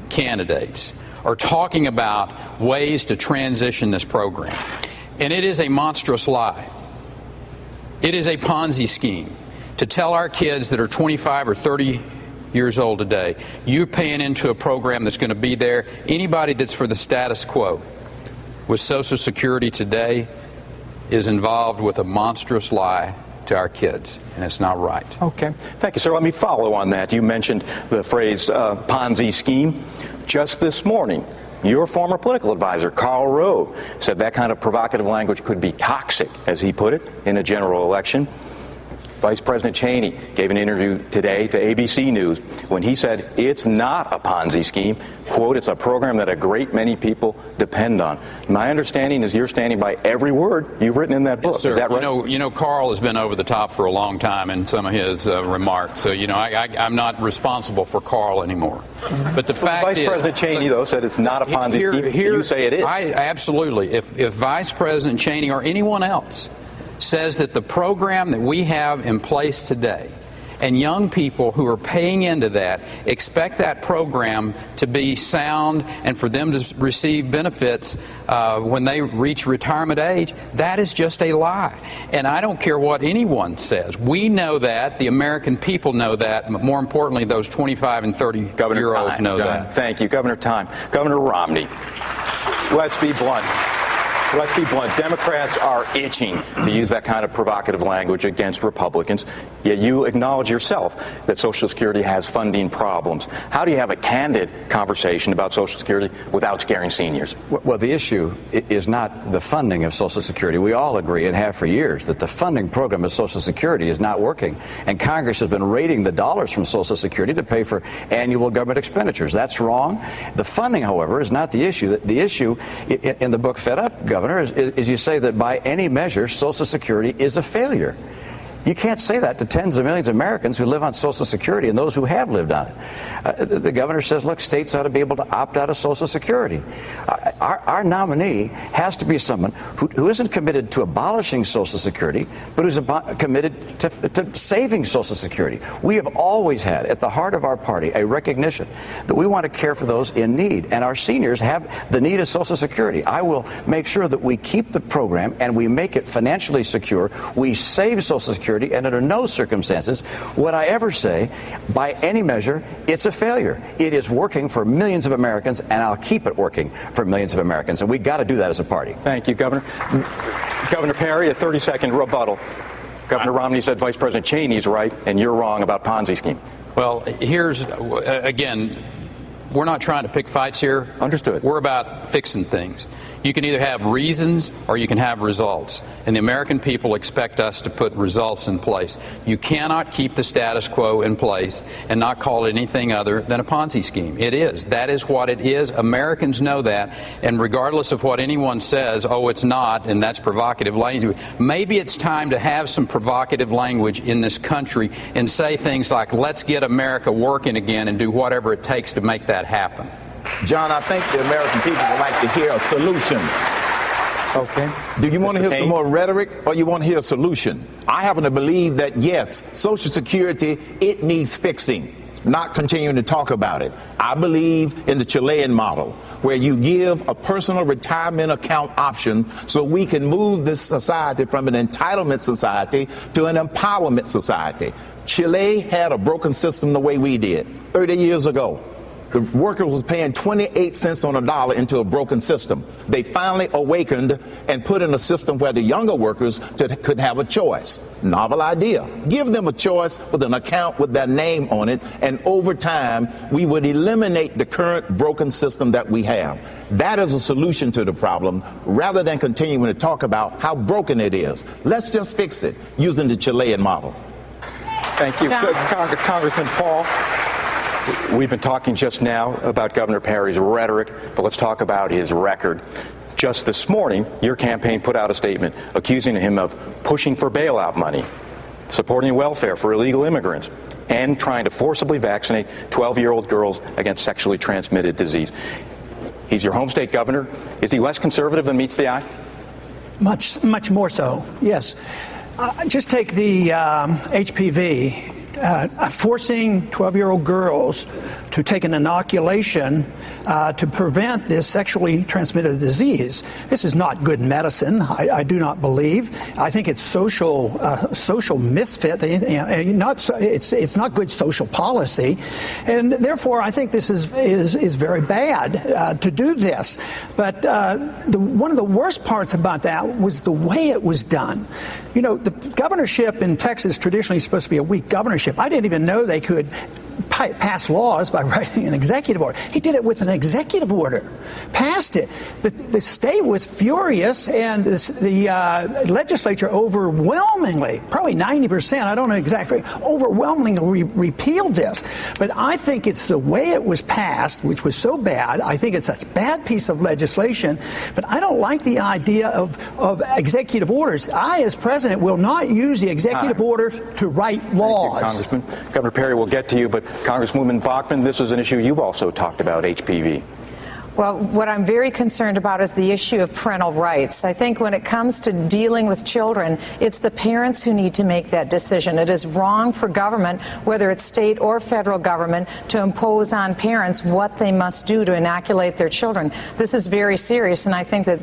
candidates are talking about ways to transition this program. And it is a monstrous lie. It is a Ponzi scheme to tell our kids that are 25 or 30 years old today, you're paying into a program that's going to be there. Anybody that's for the status quo with Social Security today is involved with a monstrous lie to our kids, and it's not right. Okay. Thank you, sir. Let me follow on that. You mentioned the phrase Ponzi scheme. Just this morning, your former political advisor, Karl Rove, said that kind of provocative language could be toxic, as he put it, in a general election. Vice President Cheney gave an interview today to ABC News when he said it's not a Ponzi scheme. Quote, it's a program that a great many people depend on. My understanding is you're standing by every word you've written in that book. Yes, sir. Is that right? You know, Carl has been over the top for a long time in some of his remarks. So, I'm not responsible for Carl anymore. But the fact is, Vice President Cheney, though, said it's not a Ponzi scheme. You say it is. Absolutely. If Vice President Cheney or anyone else says that the program that we have in place today and young people who are paying into that expect that program to be sound and for them to receive benefits when they reach retirement age, that is just a lie. And I don't care what anyone says. We know that. The American people know that. But more importantly, those 25 and 30-year-olds know that. Thank you. Governor Time. Governor Romney, let's be blunt. Let's be blunt. Democrats are itching to use that kind of provocative language against Republicans, yet you acknowledge yourself that Social Security has funding problems. How do you have a candid conversation about Social Security without scaring seniors? Well, the issue is not the funding of Social Security. We all agree and have for years that the funding program of Social Security is not working, and Congress has been raiding the dollars from Social Security to pay for annual government expenditures. That's wrong. The funding, however, is not the issue. The issue in the book Fed Up, Governor, is you say that by any measure, Social Security is a failure. You can't say that to tens of millions of Americans who live on Social Security and those who have lived on it. The governor says, look, states ought to be able to opt out of Social Security. Our nominee has to be someone who isn't committed to abolishing Social Security, but who's committed to saving Social Security. We have always had at the heart of our party a recognition that we want to care for those in need, and our seniors have the need of Social Security. I will make sure that we keep the program and we make it financially secure. We save Social Security. And under no circumstances would I ever say, by any measure, it's a failure. It is working for millions of Americans, and I'll keep it working for millions of Americans. And we've got to do that as a party. Thank you, Governor. Governor Perry, a 30-second rebuttal. Governor Romney said Vice President Cheney's right, and you're wrong about Ponzi scheme. Well, here's, again, we're not trying to pick fights here. Understood. We're about fixing things. You can either have reasons or you can have results. And the American people expect us to put results in place. You cannot keep the status quo in place and not call it anything other than a Ponzi scheme. It is. That is what it is. Americans know that. And regardless of what anyone says, oh, it's not, and that's provocative language, maybe it's time to have some provocative language in this country and say things like, let's get America working again and do whatever it takes to make that happen. John, I think the American people would like to hear a solution. Okay. Do you want to hear Payne? some more rhetoric, or you want to hear a solution? I happen to believe that, yes, Social Security, it needs fixing, not continuing to talk about it. I believe in the Chilean model, where you give a personal retirement account option so we can move this society from an entitlement society to an empowerment society. Chile had a broken system the way we did 30 years ago. The worker was paying 28 cents on a dollar into a broken system. They finally awakened and put in a system where the younger workers could have a choice. Novel idea. Give them a choice with an account with their name on it, and over time, we would eliminate the current broken system that we have. That is a solution to the problem, rather than continuing to talk about how broken it is. Let's just fix it using the Chilean model. Thank you. Good. Congressman Paul. We've been talking just now about Governor Perry's rhetoric, but let's talk about his record. Just this morning, your campaign put out a statement accusing him of pushing for bailout money, supporting welfare for illegal immigrants, and trying to forcibly vaccinate 12-year-old girls against sexually transmitted disease. He's your home state governor. Is he less conservative than meets the eye? Much more so, yes. Just take the HPV. Forcing 12-year-old girls to take an inoculation to prevent this sexually transmitted disease. This is not good medicine, I do not believe. I think it's social misfit. It's not good social policy, and therefore I think this is very bad to do this. But one of the worst parts about that was the way it was done. You know, the governorship in Texas traditionally is supposed to be a weak governorship. I didn't even know they could pass laws by writing an executive order. He did it with an executive order, passed it. The state was furious, and the legislature overwhelmingly, probably 90%, I don't know exactly, overwhelmingly repealed this. But I think it's the way it was passed, which was so bad. I think it's a bad piece of legislation, but I don't like the idea of executive orders. I, as president, will not use the executive order to write laws. Thank you, Congressman. Governor Perry will get to you, but Congresswoman Bachmann, this is an issue you've also talked about, HPV. Well, what I'm very concerned about is the issue of parental rights. I think when it comes to dealing with children, it's the parents who need to make that decision. It is wrong for government, whether it's state or federal government, to impose on parents what they must do to inoculate their children. This is very serious, and I think that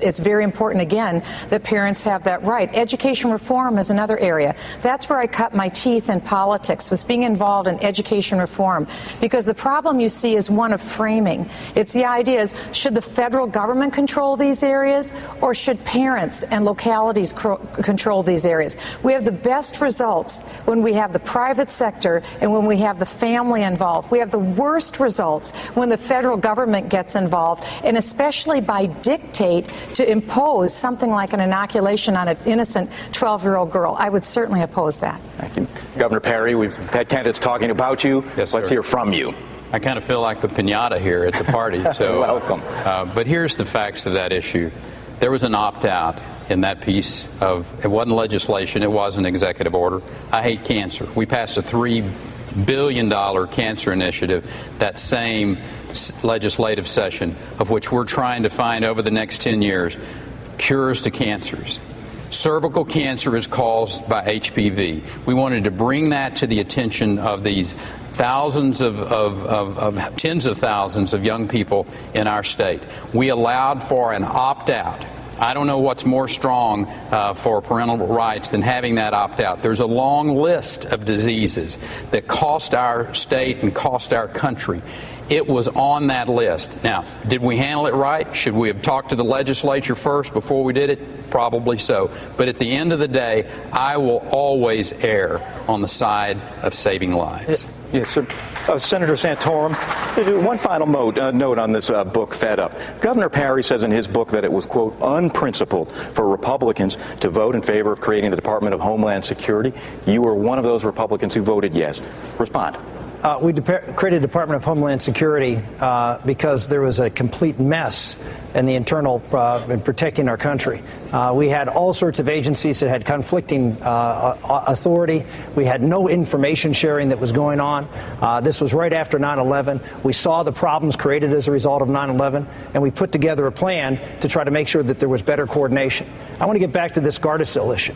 it's very important, again, that parents have that right. Education reform is another area. That's where I cut my teeth in politics, was being involved in education reform, because the problem you see is one of framing. It's the idea is, should the federal government control these areas, or should parents and localities control these areas? We have the best results when we have the private sector and when we have the family involved. We have the worst results when the federal government gets involved, and especially by dictate to impose something like an inoculation on an innocent 12-year-old girl. I would certainly oppose that. Thank you. Governor Perry, we've had candidates talking about you. Yes, Let's sir. hear from you. I kind of feel like the piñata here at the party. So, welcome. But here's the facts of that issue. There was an opt-out in that piece of, it wasn't legislation, it was an executive order. I hate cancer. We passed a $3 billion cancer initiative that same legislative session, of which we're trying to find over the next 10 years cures to cancers. Cervical cancer is caused by HPV. We wanted to bring that to the attention of these thousands of tens of thousands of young people in our state. We allowed for an opt-out I don't know what's more strong for parental rights than having that opt-out. There's a long list of diseases that cost our state and cost our country. It was on that list. Now, did we handle it right? Should we have talked to the legislature first before we did it? Probably so. But at the end of the day, I will always err on the side of saving lives. Yes, sir. Senator Santorum, one final note on this book, Fed Up. Governor Perry says in his book that it was, quote, unprincipled for Republicans to vote in favor of creating the Department of Homeland Security. You were one of those Republicans who voted yes. Respond. We created a Department of Homeland Security because there was a complete mess in the internal in protecting our country. We had all sorts of agencies that had conflicting authority. We had no information sharing that was going on. This was right after 9/11. We saw the problems created as a result of 9/11, and we put together a plan to try to make sure that there was better coordination. I want to get back to this Gardasil issue.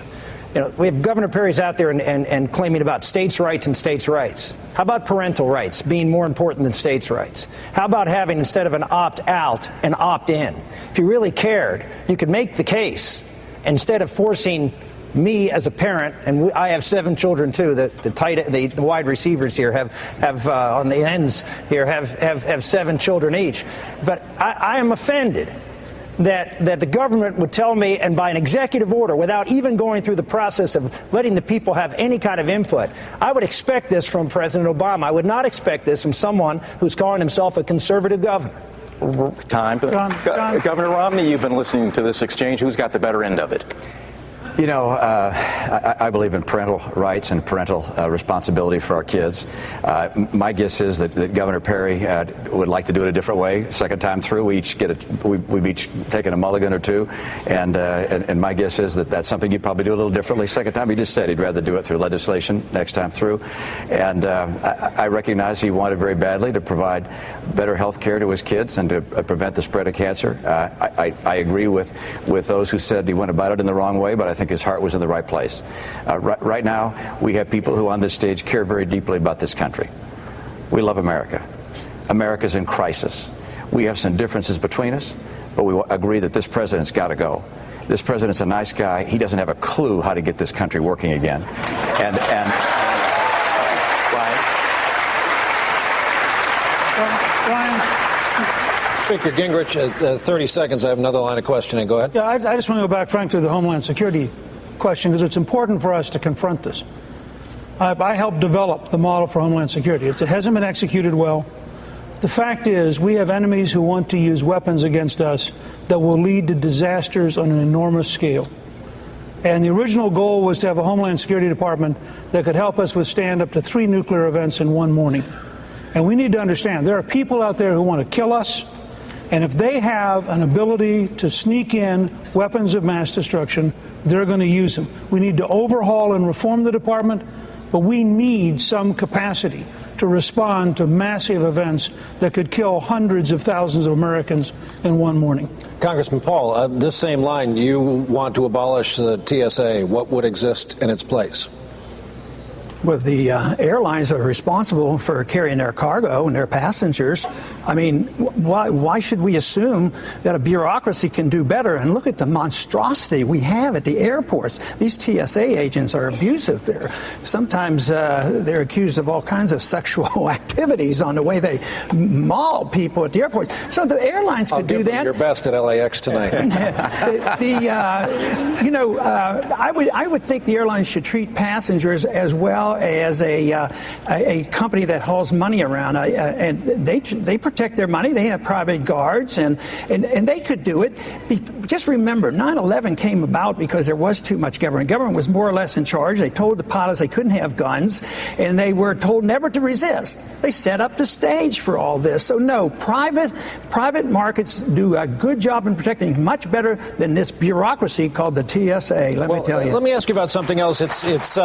You know, we have Governor Perry's out there and claiming about states' rights and states' rights. How about parental rights being more important than states' rights? How about having, instead of an opt-out, an opt-in? If you really cared, you could make the case, instead of forcing me as a parent, and I have 7 children too. The wide receivers here have on the ends here have 7 children each. But I am offended that the government would tell me, and by an executive order, without even going through the process of letting the people have any kind of input. I would expect this from President Obama. I would not expect this from someone who's calling himself a conservative governor. Time. Governor Romney, you've been listening to this exchange. Who's got the better end of it? You know, I believe in parental rights and parental responsibility for our kids. My guess is that Governor Perry would like to do it a different way. Second time through, we've each taken a mulligan or two, and my guess is that that's something you'd probably do a little differently. Second time, he just said he'd rather do it through legislation next time through. And I recognize he wanted very badly to provide better health care to his kids and to prevent the spread of cancer. I agree with those who said he went about it in the wrong way, but I think his heart was in the right place. Right now, we have people who on this stage care very deeply about this country. We love America. America's in crisis. We have some differences between us, but we agree that this president's got to go. This president's a nice guy. He doesn't have a clue how to get this country working again. And Brian. Speaker Gingrich, 30 seconds. I have another line of questioning. Go ahead. Yeah, I just want to go back, Frank, to the Homeland Security question, because it's important for us to confront this. I helped develop the model for Homeland Security. It hasn't been executed well. The fact is, we have enemies who want to use weapons against us that will lead to disasters on an enormous scale. And the original goal was to have a Homeland Security Department that could help us withstand up to 3 nuclear events in one morning. And we need to understand, there are people out there who want to kill us. And if they have an ability to sneak in weapons of mass destruction, they're going to use them. We need to overhaul and reform the department, but we need some capacity to respond to massive events that could kill hundreds of thousands of Americans in one morning. Congressman Paul, this same line, you want to abolish the TSA. What would exist in its place? Well, the airlines are responsible for carrying their cargo and their passengers. I mean, why should we assume that a bureaucracy can do better? And look at the monstrosity we have at the airports. These TSA agents are abusive. Sometimes they're accused of all kinds of sexual activities on the way they maul people at the airports. So the airlines could do that. Your best at LAX tonight. I would think the airlines should treat passengers as well as a company that hauls money around, and they protect their money. They have private guards, and they could do it. Just remember, 9/11 came about because there was too much government. Government was more or less in charge. They told the pilots they couldn't have guns, and they were told never to resist. They set up the stage for all this. So no, private markets do a good job in protecting, much better than this bureaucracy called the TSA. Let me tell you. Let me ask you about something else. It's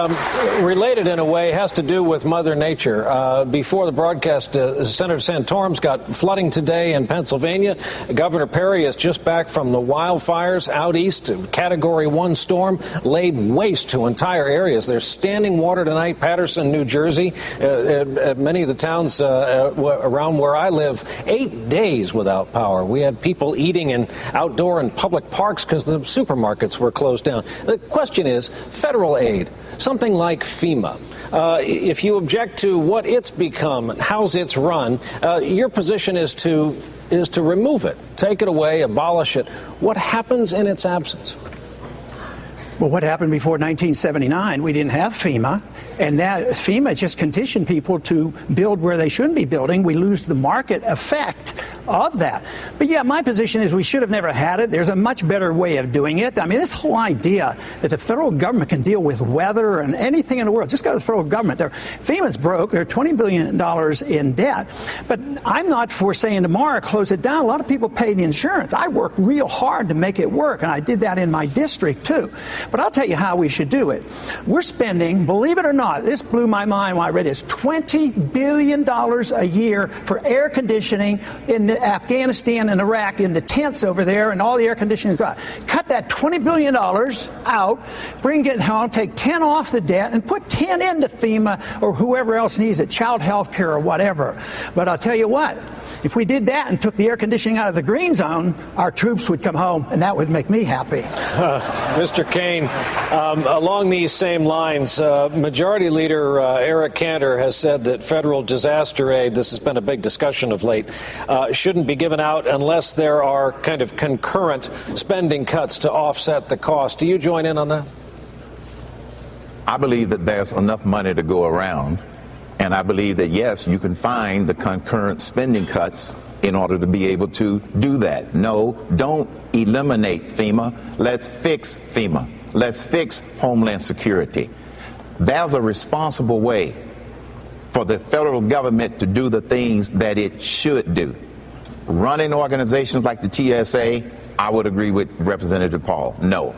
related in a way, has to do with Mother Nature. Before the broadcast, Senator Santorum's got flooding today in Pennsylvania. Governor Perry is just back from the wildfires out east. Category 1 storm laid waste to entire areas. There's standing water tonight, Paterson, New Jersey. Many of the towns around where I live, 8 days without power. We had people eating in outdoor and public parks because the supermarkets were closed down. The question is, federal aid, something like FEMA. If you object to what it's become, how's it's run, your position is to remove it, take it away, abolish it. What happens in its absence? Well, what happened before 1979? We didn't have FEMA, and that FEMA just conditioned people to build where they shouldn't be building. We lose the market effect of that. But yeah, my position is we should have never had it. There's a much better way of doing it. I mean, this whole idea that the federal government can deal with weather and anything in the world, just go to the federal government. FEMA's broke. They're $20 billion in debt. But I'm not for saying tomorrow, close it down. A lot of people pay the insurance. I worked real hard to make it work, and I did that in my district, too. But I'll tell you how we should do it. We're spending, believe it or not, this blew my mind when I read this, $20 billion a year for air conditioning in Afghanistan and Iraq, in the tents over there, and all the air conditioning. Cut that $20 billion out, bring it home, take 10 off the debt, and put 10 into FEMA or whoever else needs it, child health care or whatever. But I'll tell you what, if we did that and took the air conditioning out of the green zone, our troops would come home, and that would make me happy. Mr. Kaine, along these same lines, Majority Leader Eric Cantor has said that federal disaster aid, this has been a big discussion of late, shouldn't be given out unless there are kind of concurrent spending cuts to offset the cost. Do you join in on that? I believe that there's enough money to go around. And I believe that, yes, you can find the concurrent spending cuts in order to be able to do that. No, don't eliminate FEMA. Let's fix FEMA. Let's fix Homeland Security. There's a responsible way for the federal government to do the things that it should do. Running organizations like the TSA, I would agree with Representative Paul. No.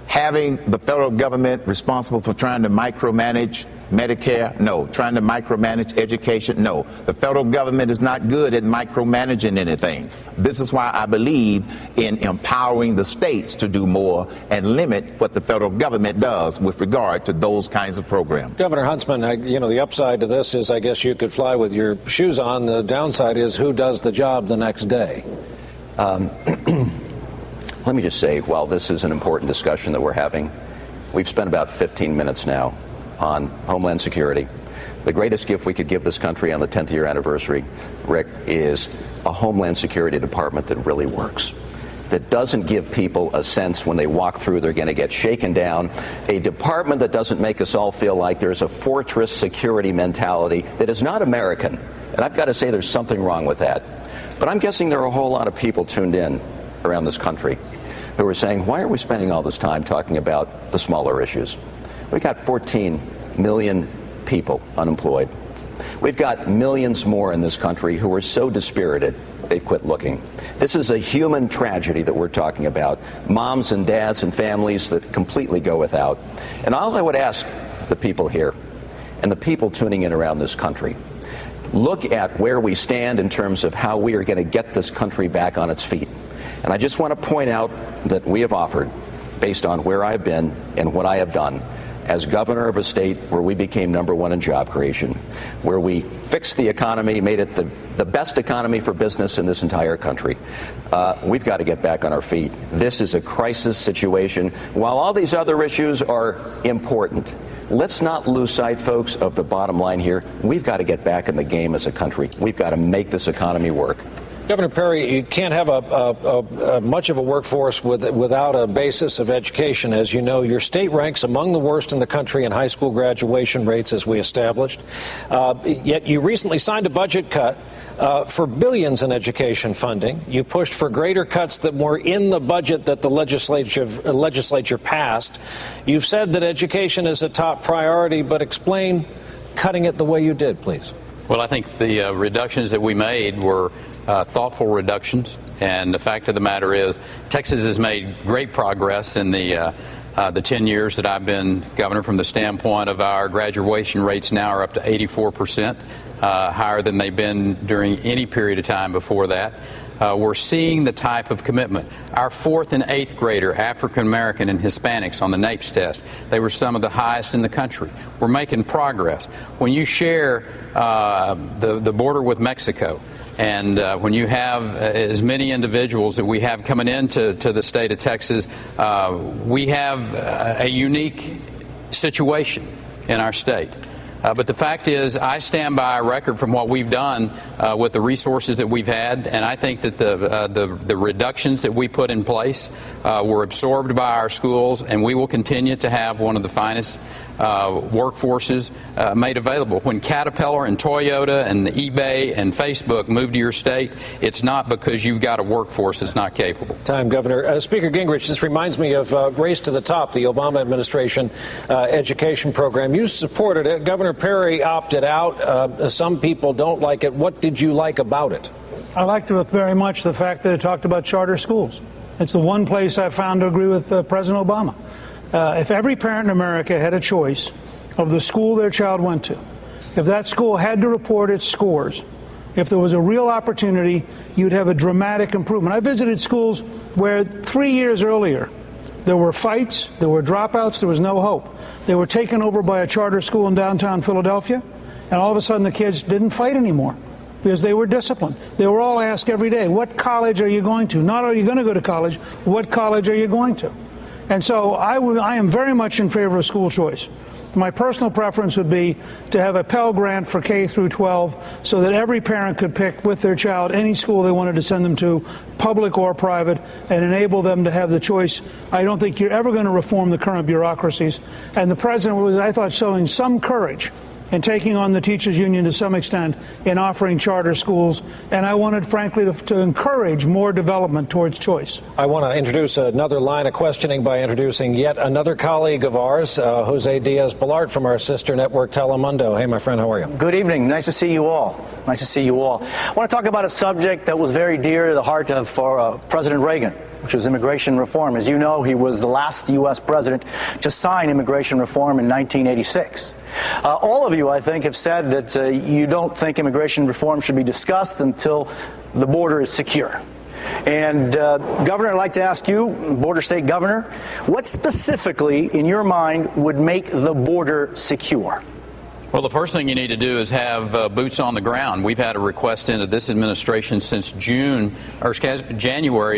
Having the federal government responsible for trying to micromanage Medicare, no. Trying to micromanage education, no. The federal government is not good at micromanaging anything. This is why I believe in empowering the states to do more and limit what the federal government does with regard to those kinds of programs. Governor Huntsman, the upside to this is I guess you could fly with your shoes on. The downside is who does the job the next day. Let me just say, while this is an important discussion that we're having, we've spent about 15 minutes now on Homeland Security. The greatest gift we could give this country on the 10th year anniversary, Rick, is a Homeland Security Department that really works, that doesn't give people a sense when they walk through they're going to get shaken down, a department that doesn't make us all feel like there's a fortress security mentality that is not American. And I've got to say there's something wrong with that. But I'm guessing there are a whole lot of people tuned in around this country who are saying, why are we spending all this time talking about the smaller issues? We've got 14 million people unemployed. We've got millions more in this country who are so dispirited they quit looking. This is a human tragedy that we're talking about. Moms and dads and families that completely go without. And all I would ask the people here and the people tuning in around this country, look at where we stand in terms of how we are going to get this country back on its feet. And I just want to point out that we have offered, based on where I've been and what I have done, as governor of a state where we became #1 in job creation, where we fixed the economy, made it the best economy for business in this entire country. We've got to get back on our feet. This is a crisis situation. While all these other issues are important, let's not lose sight, folks, of the bottom line here. We've got to get back in the game as a country. We've got to make this economy work. Governor Perry, you can't have much of a workforce without a basis of education. As you know, your state ranks among the worst in the country in high school graduation rates, as we established. Yet you recently signed a budget cut for billions in education funding. You pushed for greater cuts that were in the budget that the legislature passed. You've said that education is a top priority, but explain cutting it the way you did, please. Well, I think the reductions that we made were thoughtful reductions, and the fact of the matter is Texas has made great progress in the the 10 years that I've been governor, from the standpoint of our graduation rates now are up to 84%, higher than they've been during any period of time before that. We're seeing the type of commitment. Our 4th and 8th grader, African American and Hispanics on the NAEPS test, they were some of the highest in the country. We're making progress. When you share the border with Mexico, and when you have as many individuals that we have coming into the state of Texas, we have a unique situation in our state. But the fact is, I stand by a record from what we've done with the resources that we've had, and I think that the reductions that we put in place were absorbed by our schools, and we will continue to have one of the finest workforces made available. When Caterpillar and Toyota and eBay and Facebook move to your state, it's not because you've got a workforce that's not capable. Time, Governor. Speaker Gingrich, this reminds me of Race to the Top, the Obama administration education program. You supported it. Governor Perry opted out. Some people don't like it. What did you like about it? I liked it very much, the fact that it talked about charter schools. It's the one place I found to agree with President Obama. If every parent in America had a choice of the school their child went to, if that school had to report its scores, if there was a real opportunity, you'd have a dramatic improvement. I visited schools where 3 years earlier there were fights, there were dropouts, there was no hope. They were taken over by a charter school in downtown Philadelphia, and all of a sudden the kids didn't fight anymore because they were disciplined. They were all asked every day, what college are you going to? Not are you going to go to college, what college are you going to? And so I am very much in favor of school choice. My personal preference would be to have a Pell Grant for K through 12 so that every parent could pick with their child any school they wanted to send them to, public or private, and enable them to have the choice. I don't think you're ever going to reform the current bureaucracies. And the president was, I thought, showing some courage in taking on the teachers union to some extent in offering charter schools. And I wanted, frankly, to encourage more development towards choice. I want to introduce another line of questioning by introducing yet another colleague of ours, Jose Diaz-Balart from our sister network Telemundo. Hey, my friend, how are you? Good evening. Nice to see you all. Nice to see you all. I want to talk about a subject that was very dear to the heart of President Reagan, which was immigration reform. As you know, he was the last U.S. president to sign immigration reform in 1986. All of you, I think, have said that you don't think immigration reform should be discussed until the border is secure. And Governor, I'd like to ask you, border state governor, what specifically in your mind would make the border secure? Well, the first thing you need to do is have boots on the ground. We've had a request into this administration since January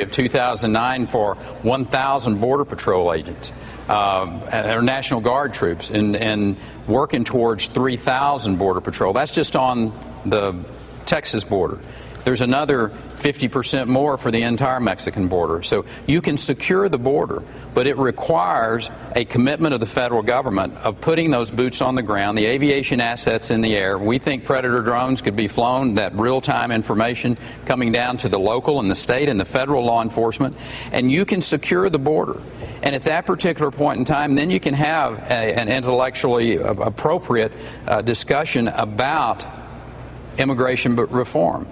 of 2009 for 1,000 Border Patrol agents, or National Guard troops, and working towards 3,000 Border Patrol. That's just on the Texas border. There's another 50% more for the entire Mexican border. So you can secure the border, but it requires a commitment of the federal government of putting those boots on the ground, the aviation assets in the air. We think Predator drones could be flown, that real-time information coming down to the local and the state and the federal law enforcement, and you can secure the border. And at that particular point in time, then you can have an intellectually appropriate discussion about immigration reform.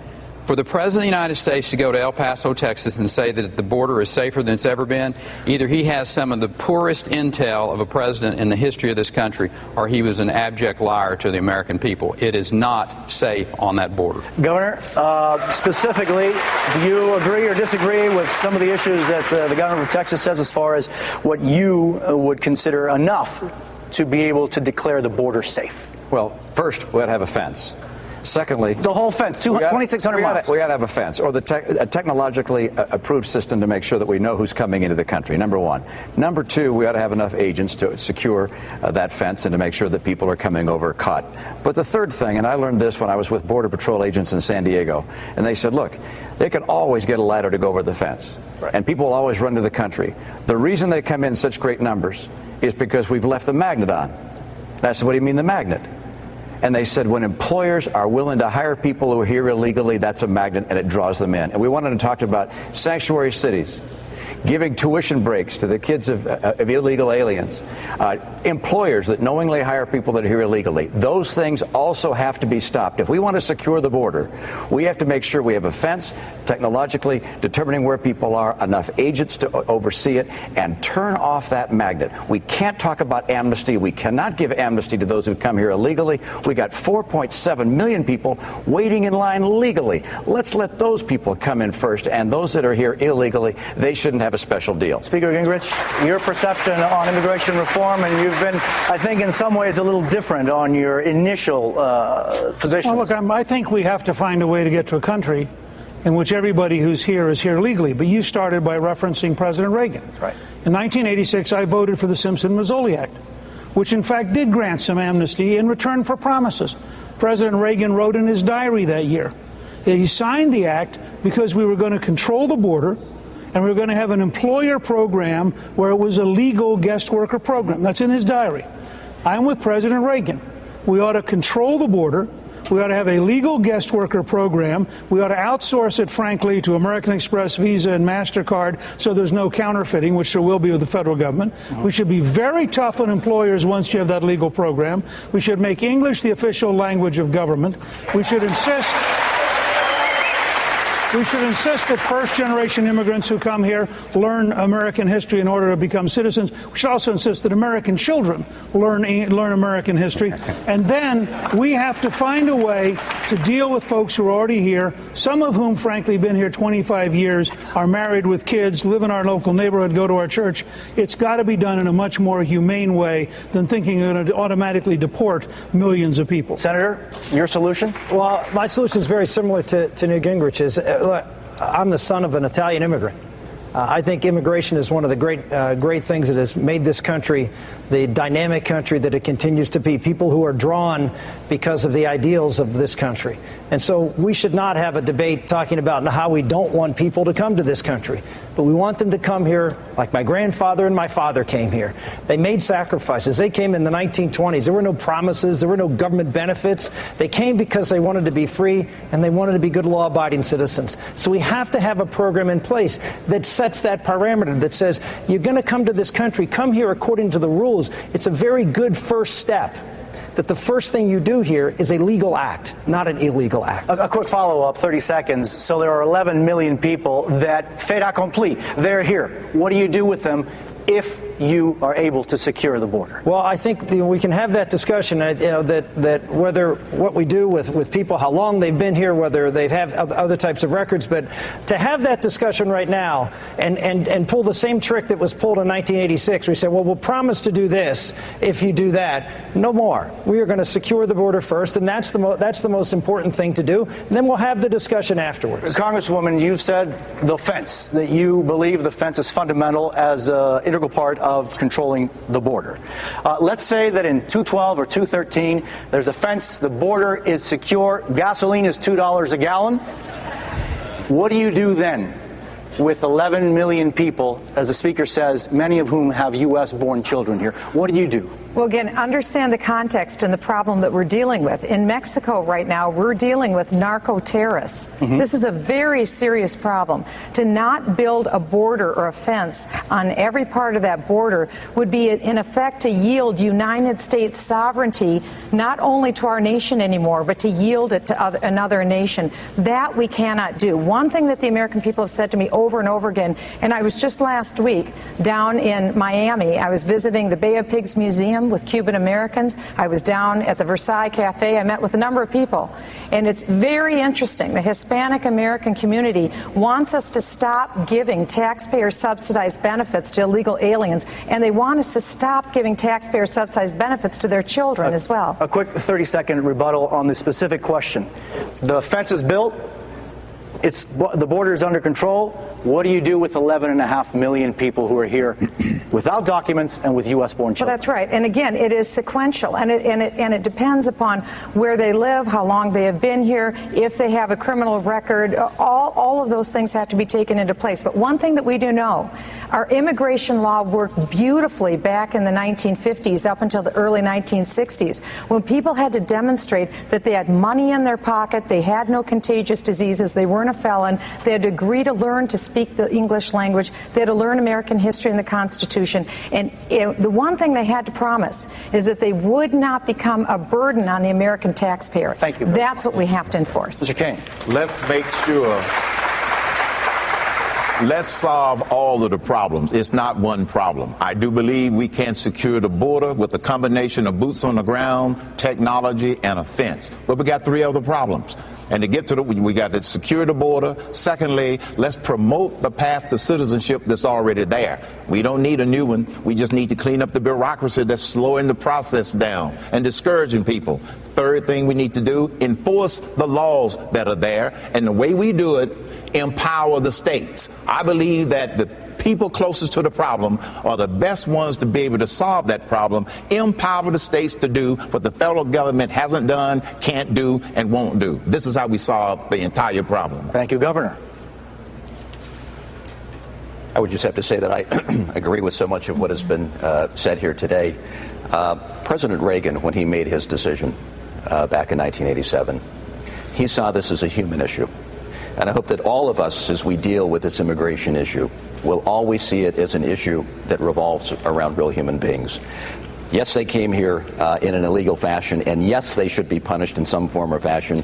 For the President of the United States to go to El Paso, Texas and say that the border is safer than it's ever been, either he has some of the poorest intel of a president in the history of this country, or he was an abject liar to the American people. It is not safe on that border. Governor, specifically, do you agree or disagree with some of the issues that the governor of Texas says as far as what you would consider enough to be able to declare the border safe? Well, first, we ought to have a fence. Secondly, the whole fence, 2,600 miles. We got to have a fence, or a technologically approved system to make sure that we know who's coming into the country, number one. Number two, we ought to have enough agents to secure that fence and to make sure that people are coming over caught. But the third thing, and I learned this when I was with Border Patrol agents in San Diego, and they said, look, they can always get a ladder to go over the fence, and people will always run to the country. The reason they come in such great numbers is because we've left the magnet on. I said, what do you mean the magnet? And they said when employers are willing to hire people who are here illegally, that's a magnet and it draws them in. And we wanted to talk about sanctuary cities. giving tuition breaks to the kids of illegal aliens, employers that knowingly hire people that are here illegally. Those things also have to be stopped. If we want to secure the border, we have to make sure we have a fence, technologically determining where people are, enough agents to oversee it, and turn off that magnet. We can't talk about amnesty. We cannot give amnesty to those who come here illegally. We got 4.7 million people waiting in line legally. Let's let those people come in first, and those that are here illegally, they shouldn't have a special deal. Speaker Gingrich, your perception on immigration reform, and you've been, I think, in some ways a little different on your initial position. Well, look, I think we have to find a way to get to a country in which everybody who's here is here legally. But you started by referencing President Reagan. Right. In 1986, I voted for the Simpson-Mazzoli Act, which in fact did grant some amnesty in return for promises. President Reagan wrote in his diary that year that he signed the act because we were going to control the border and we were going to have an employer program where it was a legal guest worker program. That's in his diary. I'm with President Reagan. We ought to control the border. We ought to have a legal guest worker program. We ought to outsource it, frankly, to American Express, Visa, and MasterCard so there's no counterfeiting, which there will be with the federal government. We should be very tough on employers once you have that legal program. We should make English the official language of government. We should insist that first-generation immigrants who come here learn American history in order to become citizens. We should also insist that American children learn American history. And then we have to find a way to deal with folks who are already here, some of whom, frankly, have been here 25 years, are married with kids, live in our local neighborhood, go to our church. It's got to be done in a much more humane way than thinking you're going to automatically deport millions of people. Senator, your solution? Well, my solution is very similar to Newt Gingrich's. Look, I'm the son of an Italian immigrant. I think immigration is one of the great things that has made this country the dynamic country that it continues to be. People who are drawn because of the ideals of this country. And so we should not have a debate talking about how we don't want people to come to this country. But we want them to come here like my grandfather and my father came here. They made sacrifices. They came in the 1920s. There were no promises. There were no government benefits. They came because they wanted to be free and they wanted to be good law-abiding citizens. So we have to have a program in place that sets that parameter that says, you're going to come to this country, come here according to the rules. It's a very good first step. That the first thing you do here is a legal act, not an illegal act. A quick follow-up, 30 seconds. So there are 11 million people that fait accompli. They're here. What do you do with them if you are able to secure the border? Well, I think we can have that discussion, that whether what we do with people, how long they've been here, whether they have other types of records, but to have that discussion right now and pull the same trick that was pulled in 1986, we said, well, we'll promise to do this if you do that. No more. We are going to secure the border first, and that's the most important thing to do. And then we'll have the discussion afterwards. Congresswoman, you've said the fence, that you believe the fence is fundamental as an integral part of controlling the border. Let's say that in 212 or 213, there's a fence, the border is secure, gasoline is $2 a gallon. What do you do then with 11 million people, as the Speaker says, many of whom have U.S.-born children here? What do you do? Well, again, understand the context and the problem that we're dealing with. In Mexico right now, we're dealing with narco-terrorists. This is a very serious problem. To not build a border or a fence on every part of that border would be, in effect, to yield United States sovereignty not only to our nation anymore, but to yield it to another nation. That we cannot do. One thing that the American people have said to me over and over again, and I was just last week down in Miami. I was visiting the Bay of Pigs Museum with Cuban Americans. I was down at the Versailles Cafe. I met with a number of people. And it's very interesting. The Hispanic American community wants us to stop giving taxpayer-subsidized benefits to illegal aliens, and they want us to stop giving taxpayer-subsidized benefits to their children as well. A quick 30-second rebuttal on the specific question. The fence is built. The border is under control. What do you do with 11.5 million people who are here without documents and with U.S.-born children? Well, that's right. And again, it is sequential, and it depends upon where they live, how long they have been here, if they have a criminal record. All of those things have to be taken into place. But one thing that we do know, our immigration law worked beautifully back in the 1950s up until the early 1960s, when people had to demonstrate that they had money in their pocket, they had no contagious diseases, they weren't born a felon. They had to agree to learn to speak the English language. They had to learn American history and the Constitution. And the one thing they had to promise is that they would not become a burden on the American taxpayer. Thank you. That's what we have to enforce. Mr. King. Let's make sure. Let's solve all of the problems. It's not one problem. I do believe we can secure the border with a combination of boots on the ground, technology, and a fence. But we got three other problems. And to get to we got to secure the border. Secondly, let's promote the path to citizenship that's already there. We don't need a new one. We just need to clean up the bureaucracy that's slowing the process down and discouraging people. Third thing we need to do, enforce the laws that are there. And the way we do it, empower the states. I believe that the people closest to the problem are the best ones to be able to solve that problem. Empower the states to do what the federal government hasn't done, can't do, and won't do. This is how we solve the entire problem. Thank you, Governor. I would just have to say that I agree with so much of what has been said here today. President Reagan, when he made his decision back in 1987, he saw this as a human issue. And I hope that all of us, as we deal with this immigration issue, will always see it as an issue that revolves around real human beings. Yes, they came here in an illegal fashion, and yes, they should be punished in some form or fashion.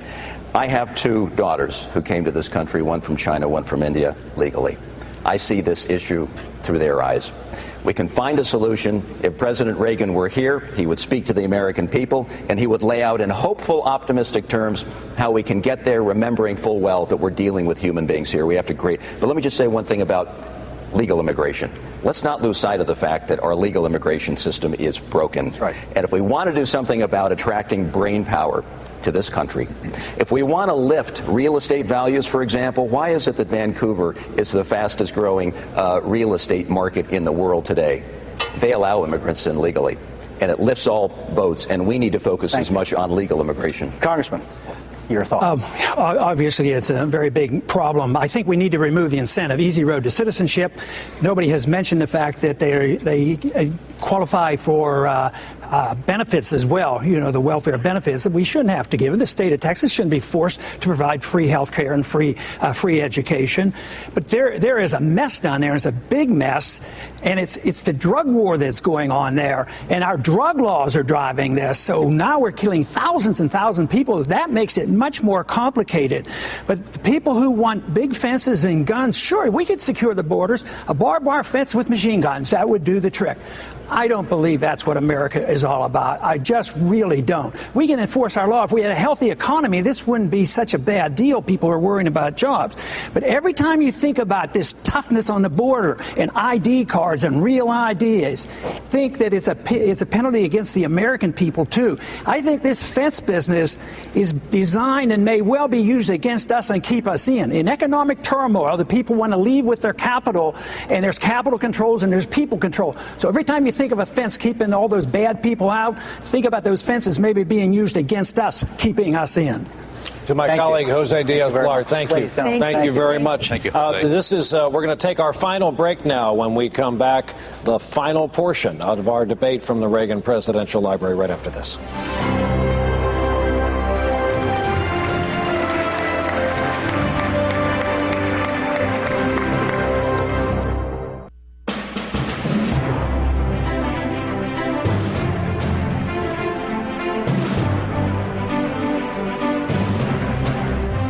I have two daughters who came to this country, one from China, one from India, legally. I see this issue through their eyes. We can find a solution. If President Reagan were here, he would speak to the American people, and he would lay out in hopeful, optimistic terms how we can get there, remembering full well that we're dealing with human beings here. We have to create. But let me just say one thing about legal immigration. Let's not lose sight of the fact that our legal immigration system is broken. That's right. And if we want to do something about attracting brain power to this country, if we want to lift real estate values, for example, why is it that Vancouver is the fastest growing real estate market in the world today? They allow immigrants in legally, and it lifts all boats, and we need to focus as much on legal immigration. Congressman, your thoughts? Obviously, it's a very big problem. I think we need to remove the incentive, easy road to citizenship. Nobody has mentioned the fact that they qualify for benefits as well, you know, the welfare benefits that we shouldn't have to give. The state of Texas shouldn't be forced to provide free health care and free education. But there is a mess down there. It's a big mess, and it's the drug war that's going on there. And our drug laws are driving this. So now we're killing thousands and thousands of people. That makes it much more complicated. But the people who want big fences and guns, sure, we could secure the borders. A barbed wire fence with machine guns, that would do the trick. I don't believe that's what America is all about. I just really don't. We can enforce our law. If we had a healthy economy, this wouldn't be such a bad deal. People are worrying about jobs. But every time you think about this toughness on the border and ID cards and real IDs, think that it's a penalty against the American people, too. I think this fence business is designed and may well be used against us and keep us in. In economic turmoil, the people want to leave with their capital, and there's capital controls and there's people control. So every time you think of a fence keeping all those bad people out, think about those fences maybe being used against us, keeping us in. To my colleague, Jose Diaz-Balart, thank you. Thank you very much. Thank you. We're going to take our final break now. When we come back, the final portion of our debate from the Reagan Presidential Library right after this.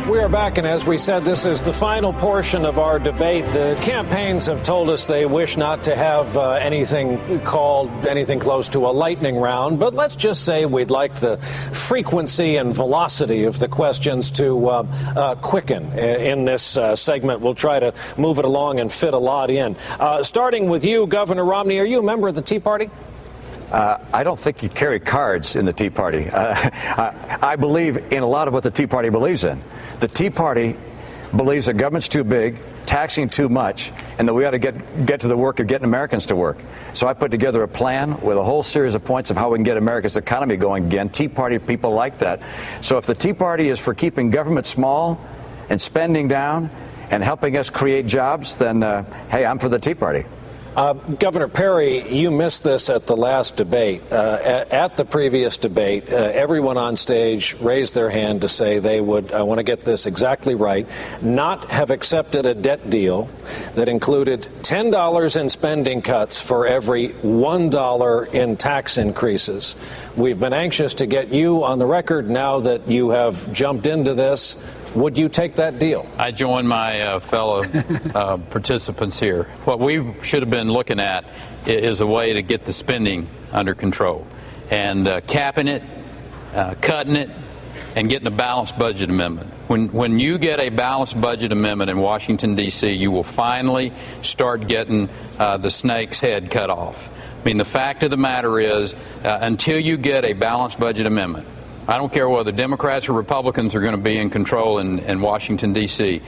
We are back, and as we said, this is the final portion of our debate. The campaigns have told us they wish not to have anything close to a lightning round, but let's just say we'd like the frequency and velocity of the questions to quicken in this segment. We'll try to move it along and fit a lot in. Starting with you, Governor Romney, are you a member of the Tea Party? I don't think you carry cards in the Tea Party. I believe in a lot of what the Tea Party believes in. The Tea Party believes that government's too big, taxing too much, and that we ought to get to the work of getting Americans to work. So I put together a plan with a whole series of points of how we can get America's economy going again. Tea Party people like that. So if the Tea Party is for keeping government small and spending down and helping us create jobs, then, hey, I'm for the Tea Party. Governor Perry, you missed this at the last debate. At the previous debate, everyone on stage raised their hand to say they would, I want to get this exactly right, not have accepted a debt deal that included $10 in spending cuts for every $1 in tax increases. We've been anxious to get you on the record now that you have jumped into this. Would you take that deal? I join my fellow participants here. What we should have been looking at is a way to get the spending under control, and capping it, cutting it, and getting a balanced budget amendment. When you get a balanced budget amendment in Washington, D.C., you will finally start getting the snake's head cut off. I mean, the fact of the matter is, until you get a balanced budget amendment, I don't care whether Democrats or Republicans are going to be in control in Washington, D.C.,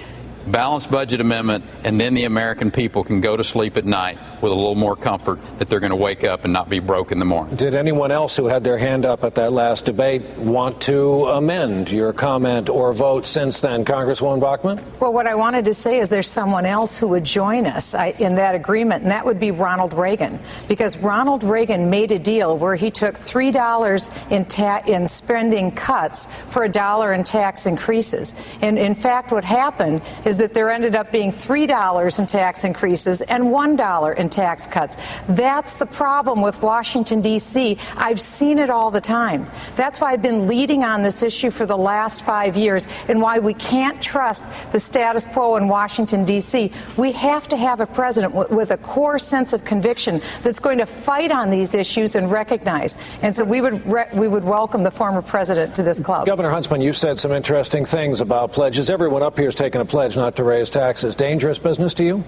balanced budget amendment, and then the American people can go to sleep at night with a little more comfort that they're going to wake up and not be broke in the morning. Did anyone else who had their hand up at that last debate want to amend your comment or vote since then, Congresswoman Bachmann? Well, what I wanted to say is there's someone else who would join us in that agreement, and that would be Ronald Reagan, because Ronald Reagan made a deal where he took $3 in spending cuts for $1 in tax increases. And in fact, what happened is that there ended up being $3 in tax increases and $1 in tax cuts. That's the problem with Washington, D.C. I've seen it all the time. That's why I've been leading on this issue for the last 5 years, and why we can't trust the status quo in Washington, D.C. We have to have a president with a core sense of conviction that's going to fight on these issues and recognize. And so we would welcome the former president to this club. Governor Huntsman, you said some interesting things about pledges. Everyone up here is taking a pledge not to raise taxes. Dangerous business to you?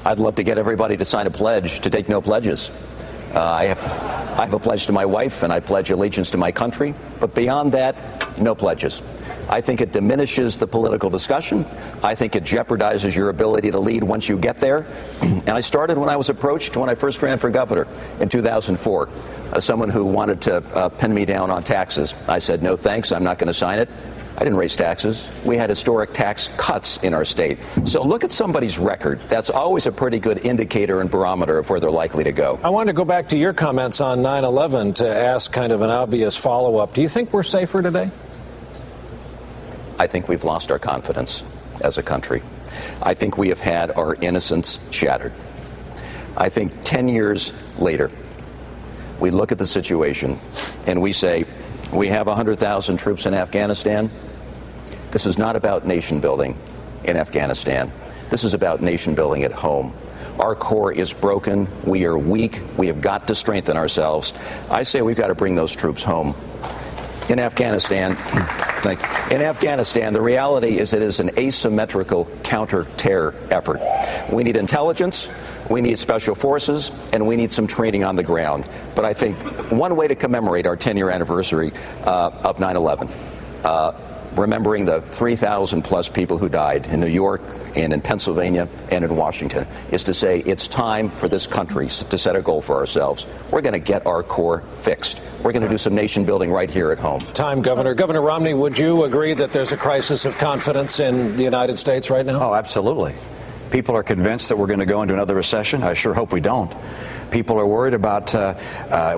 I'd love to get everybody to sign a pledge to take no pledges. I have a pledge to my wife, and I pledge allegiance to my country. But beyond that, no pledges. I think it diminishes the political discussion. I think it jeopardizes your ability to lead once you get there. And I started when I was approached when I first ran for governor in 2004. Someone who wanted to pin me down on taxes. I said, no thanks, I'm not going to sign it. I didn't raise taxes. We had historic tax cuts in our state. So look at somebody's record. That's always a pretty good indicator and barometer of where they're likely to go. I wanted to go back to your comments on 9/11 to ask kind of an obvious follow-up. Do you think we're safer today? I think we've lost our confidence as a country. I think we have had our innocence shattered. I think 10 years later, we look at the situation and we say, we have 100,000 troops in Afghanistan. This is not about nation building in Afghanistan. This is about nation building at home. Our core is broken. We are weak. We have got to strengthen ourselves. I say we've got to bring those troops home. In Afghanistan, the reality is it is an asymmetrical counter-terror effort. We need intelligence, we need special forces, and we need some training on the ground. But I think one way to commemorate our 10-year anniversary of 9/11, remembering the 3,000 plus people who died in New York and in Pennsylvania and in Washington, is to say it's time for this country to set a goal for ourselves. We're going to get our core fixed. We're going to do some nation building right here at home. Time, Governor. Governor Romney, would you agree that there's a crisis of confidence in the United States right now? Oh, absolutely. People are convinced that we're going to go into another recession. I sure hope we don't. People are worried about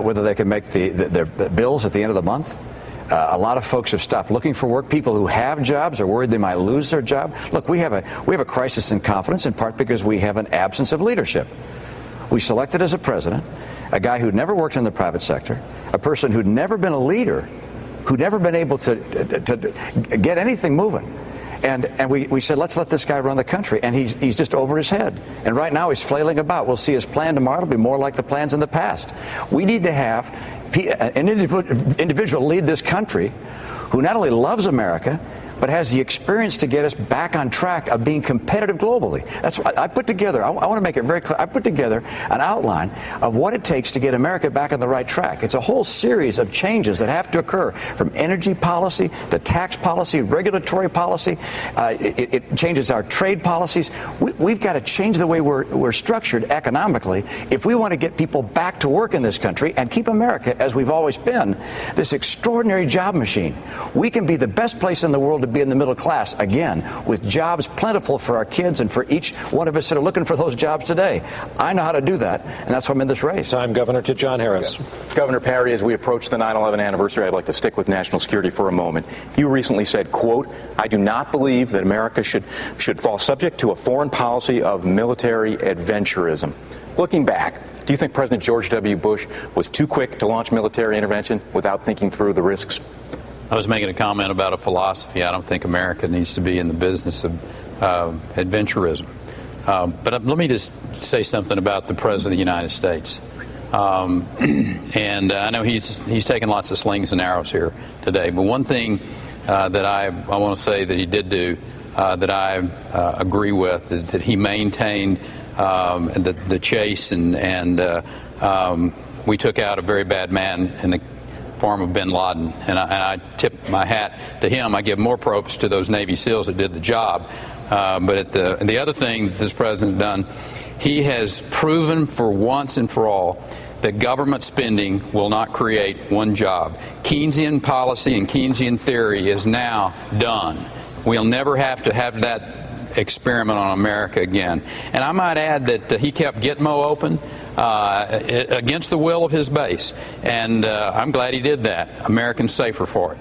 whether they can make their bills at the end of the month. A lot of folks have stopped looking for work. People who have jobs are worried they might lose their job. Look, we have a crisis in confidence, in part because we have an absence of leadership. We selected as a president a guy who'd never worked in the private sector, a person who'd never been a leader, who'd never been able to get anything moving. And we said, let's let this guy run the country. And he's just over his head. And right now he's flailing about. We'll see his plan tomorrow will be more like the plans in the past. We need to have an individual lead this country who not only loves America, but has the experience to get us back on track of being competitive globally. That's what I put together. I want to make it very clear. I put together an outline of what it takes to get America back on the right track. It's a whole series of changes that have to occur, from energy policy to tax policy, regulatory policy. It changes our trade policies. We've got to change the way we're structured economically if we want to get people back to work in this country and keep America, as we've always been, this extraordinary job machine. We can be the best place in the world to to be in the middle class again, with jobs plentiful for our kids and for each one of us that are looking for those jobs today. I know how to do that, and that's why I'm in this race. Time, Governor, to John Harris. Governor Perry, as we approach the 9/11 anniversary, I'd like to stick with national security for a moment. You recently said, quote, "I do not believe that America should fall subject to a foreign policy of military adventurism." Looking back, do you think President George W. Bush was too quick to launch military intervention without thinking through the risks? I was making a comment about a philosophy. I don't think America needs to be in the business of adventurism. But let me just say something about the President of the United States. And I know he's taken lots of slings and arrows here today. But one thing that I want to say that he did do that I agree with is that he maintained the chase, and we took out a very bad man in the form of bin Laden, and I tip my hat to him. I give more props to those Navy SEALs that did the job. But the other thing this president's done, he has proven for once and for all that government spending will not create one job. Keynesian policy and Keynesian theory is now done. We'll never have to have that experiment on America again. And I might add that he kept Gitmo open against the will of his base, and I'm glad he did that. Americans safer for it.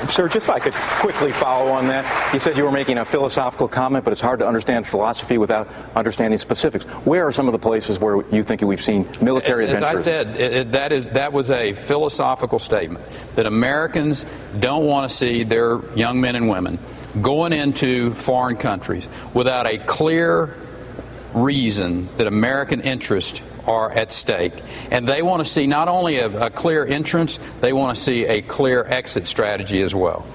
Sir, just if I could quickly follow on that. You said you were making a philosophical comment, but it's hard to understand philosophy without understanding specifics. Where are some of the places where you think we've seen military adventures? As I said, that was a philosophical statement, that Americans don't want to see their young men and women going into foreign countries without a clear reason that American interests are at stake. And they want to see not only a clear entrance, they want to see a clear exit strategy as well.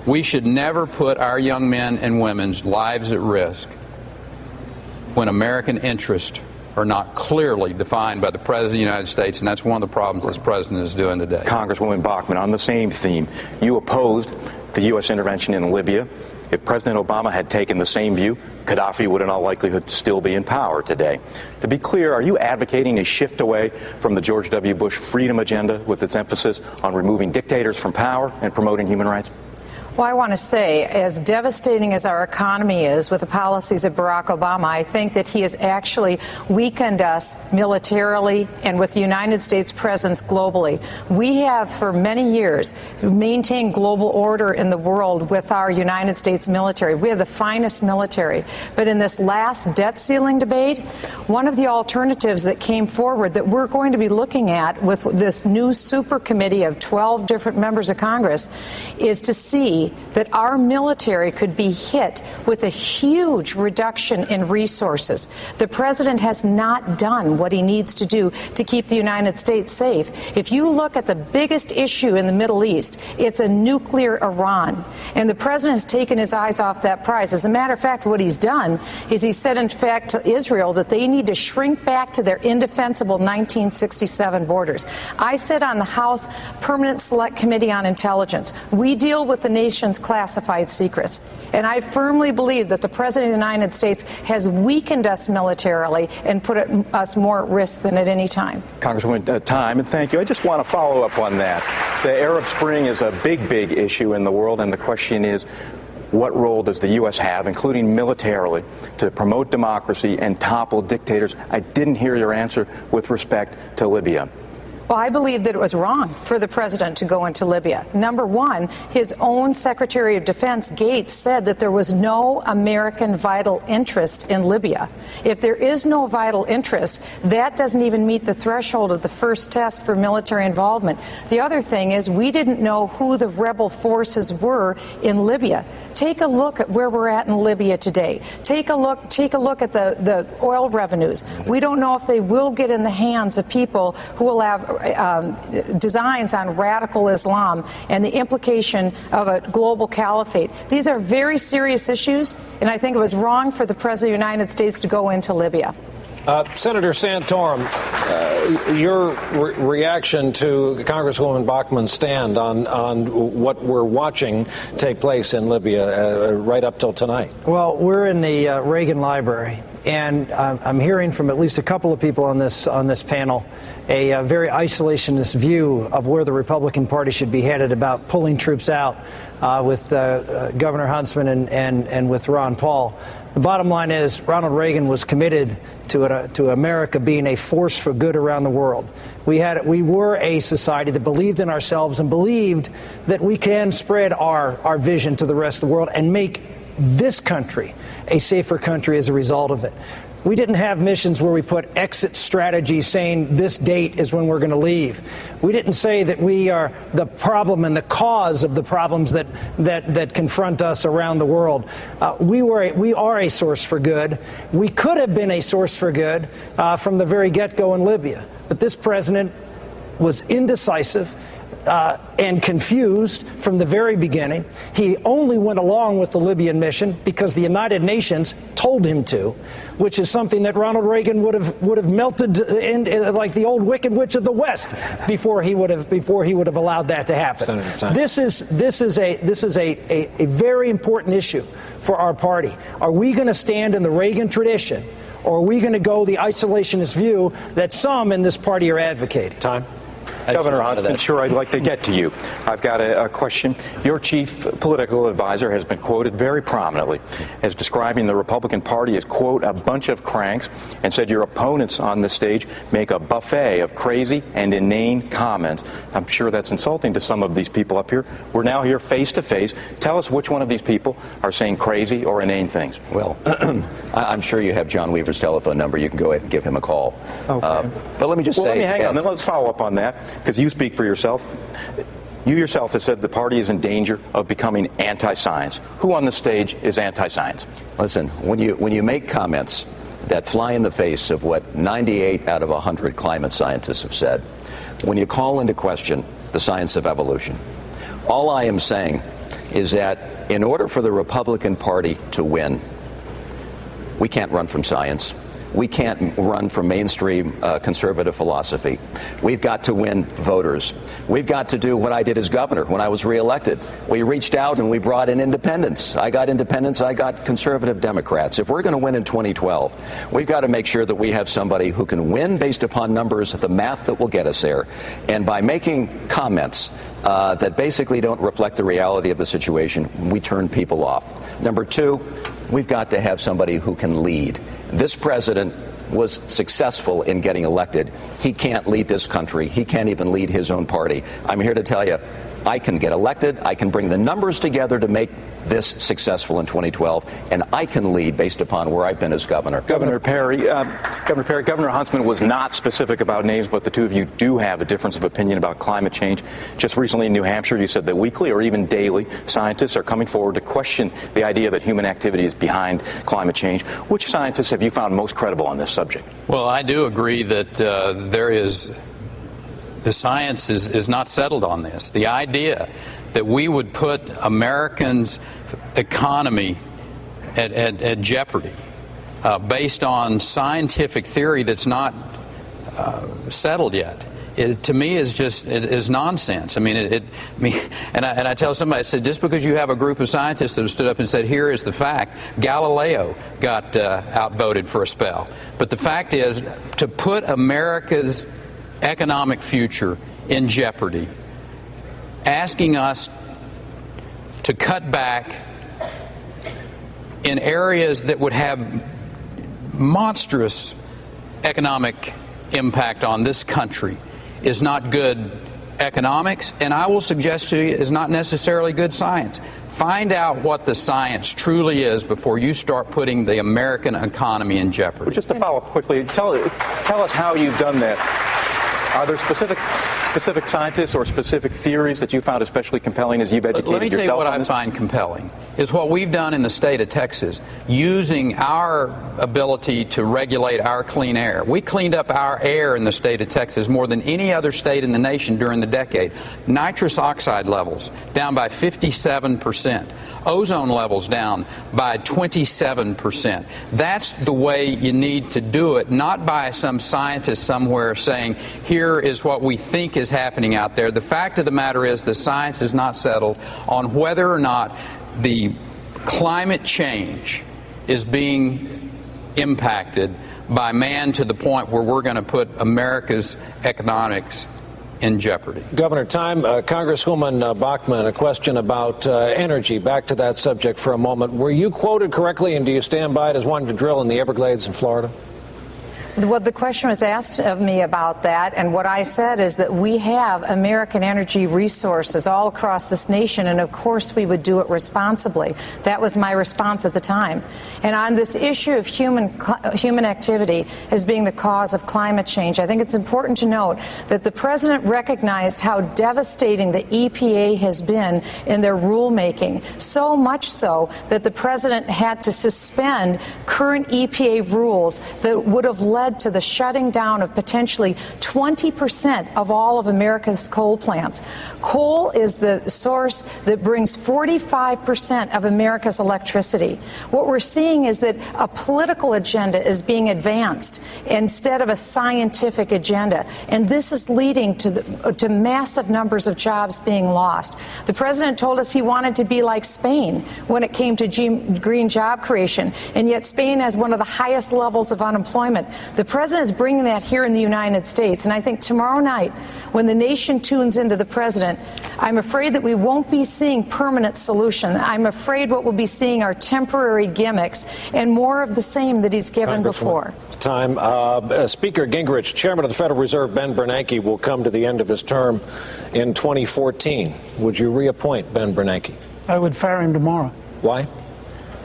We should never put our young men and women's lives at risk when American interests are not clearly defined by the President of the United States, and that's one of the problems this President is doing today. Congresswoman Bachmann, on the same theme, you opposed the U.S. intervention in Libya. If President Obama had taken the same view, Gaddafi would in all likelihood still be in power today. To be clear, are you advocating a shift away from the George W. Bush freedom agenda with its emphasis on removing dictators from power and promoting human rights? Well, I want to say, as devastating as our economy is with the policies of Barack Obama, I think that he has actually weakened us militarily and with the United States presence globally. We have, for many years, maintained global order in the world with our United States military. We have the finest military. But in this last debt ceiling debate, one of the alternatives that came forward that we're going to be looking at with this new super committee of 12 different members of Congress is to see that our military could be hit with a huge reduction in resources. The president has not done what he needs to do to keep the United States safe. If you look at the biggest issue in the Middle East, it's a nuclear Iran. And the president has taken his eyes off that prize. As a matter of fact, what he's done is he said, in fact, to Israel that they need to shrink back to their indefensible 1967 borders. I sit on the House Permanent Select Committee on Intelligence. We deal with the nation's classified secrets. And I firmly believe that the President of the United States has weakened us militarily and put us more at risk than at any time. Congresswoman, time, and thank you. I just want to follow up on that. The Arab Spring is a big issue in the world, and the question is, what role does the U.S. have, including militarily, to promote democracy and topple dictators? I didn't hear your answer with respect to Libya. Well, I believe that it was wrong for the president to go into Libya. Number one, his own Secretary of Defense, Gates, said that there was no American vital interest in Libya. If there is no vital interest, that doesn't even meet the threshold of the first test for military involvement. The other thing is we didn't know who the rebel forces were in Libya. Take a look at where we're at in Libya today. Take a look at the oil revenues. We don't know if they will get in the hands of people who will have designs on radical Islam and the implication of a global caliphate. These are very serious issues, and I think it was wrong for the President of the United States to go into Libya. Senator Santorum, your reaction to Congresswoman Bachmann's stand on what we're watching take place in Libya right up till tonight? Well, we're in the Reagan Library, And I'm hearing from at least a couple of people on this panel a very isolationist view of where the Republican Party should be headed about pulling troops out with Governor Huntsman and with Ron Paul. The bottom line is Ronald Reagan was committed to America being a force for good around the world. We were a society that believed in ourselves and believed that we can spread our vision to the rest of the world and make this country a safer country as a result of it. We didn't have missions where we put exit strategies saying this date is when we're going to leave. We didn't say that we are the problem and the cause of the problems that confront us around the world. We are a source for good. We could have been a source for good from the very get-go in Libya. But this president was indecisive and confused from the very beginning. He only went along with the Libyan mission because the United Nations told him to, which is something that Ronald Reagan would have melted in like the old Wicked Witch of the West before he would have allowed that to happen. This is a very important issue for our party. Are we going to stand in the Reagan tradition, or are we going to go the isolationist view that some in this party are advocating? Time. Governor Huntsman, sure, I'd like to get to you. I've got a question. Your chief political advisor has been quoted very prominently as describing the Republican Party as, quote, a bunch of cranks, and said your opponents on the stage make a buffet of crazy and inane comments. I'm sure that's insulting to some of these people up here. We're now here face to face. Tell us which one of these people are saying crazy or inane things. Well, I'm sure you have John Weaver's telephone number. You can go ahead and give him a call. Okay. But let me just say... Let me hang on. Then let's follow up on that, because you speak for yourself. You yourself have said the party is in danger of becoming anti-science. Who on the stage is anti-science? Listen, when you make comments that fly in the face of what 98 out of 100 climate scientists have said, when you call into question the science of evolution, all I am saying is that in order for the Republican Party to win, we can't run from science. We can't run from mainstream conservative philosophy. We've got to win voters. We've got to do what I did as governor when I was reelected. We reached out and we brought in independents. I got independents. I got conservative Democrats. If we're going to win in 2012, we've got to make sure that we have somebody who can win based upon numbers, the math that will get us there. And by making comments that basically don't reflect the reality of the situation, we turn people off. Number two, we've got to have somebody who can lead. This president was successful in getting elected. He can't lead this country. He can't even lead his own party. I'm here to tell you, I can get elected. I can bring the numbers together to make this successful in 2012, and I can lead based upon where I've been as governor. Governor Perry, Governor Huntsman was not specific about names, but the two of you do have a difference of opinion about climate change. Just recently in New Hampshire, you said that weekly or even daily, scientists are coming forward to question the idea that human activity is behind climate change. Which scientists have you found most credible on this subject? Well, I do agree that the science is not settled on this. The idea that we would put Americans' economy at jeopardy based on scientific theory that's not settled yet, to me is nonsense. I mean, and I tell somebody, I said, just because you have a group of scientists that have stood up and said, here is the fact, Galileo got outvoted for a spell. But the fact is, to put America's economic future in jeopardy, asking us to cut back in areas that would have monstrous economic impact on this country is not good economics, and I will suggest to you is not necessarily good science. Find out what the science truly is before you start putting the American economy in jeopardy. Well, just to follow up quickly, tell us how you've done that. Are there specific scientists or specific theories that you found especially compelling as you've educated yourself? Let me tell you what I find compelling is what we've done in the state of Texas, using our ability to regulate our clean air. We cleaned up our air in the state of Texas more than any other state in the nation during the decade. Nitrous oxide levels down by 57%. Ozone levels down by 27%. That's the way you need to do it, not by some scientist somewhere saying, here is what we think is happening out there. The fact of the matter is the science is not settled on whether or not the climate change is being impacted by man to the point where we're going to put America's economics in jeopardy. Governor, time. Congresswoman Bachmann, a question about energy. Back to that subject for a moment. Were you quoted correctly, and do you stand by it, as wanting to drill in the Everglades in Florida? Well, the question was asked of me about that, and what I said is that we have American energy resources all across this nation, and of course we would do it responsibly. That was my response at the time. And on this issue of human activity as being the cause of climate change, I think it's important to note that the president recognized how devastating the EPA has been in their rulemaking, so much so that the president had to suspend current EPA rules that would have led to the shutting down of potentially 20% of all of America's coal plants. Coal is the source that brings 45% of America's electricity. What we're seeing is that a political agenda is being advanced instead of a scientific agenda, and this is leading to massive numbers of jobs being lost. The president told us he wanted to be like Spain when it came to green job creation, and yet Spain has one of the highest levels of unemployment. The president is bringing that here in the United States, and I think tomorrow night, when the nation tunes into the president, I'm afraid that we won't be seeing permanent solution. I'm afraid what we'll be seeing are temporary gimmicks and more of the same that he's given before. Time. Speaker Gingrich, Chairman of the Federal Reserve Ben Bernanke will come to the end of his term in 2014. Would you reappoint Ben Bernanke? I would fire him tomorrow. Why?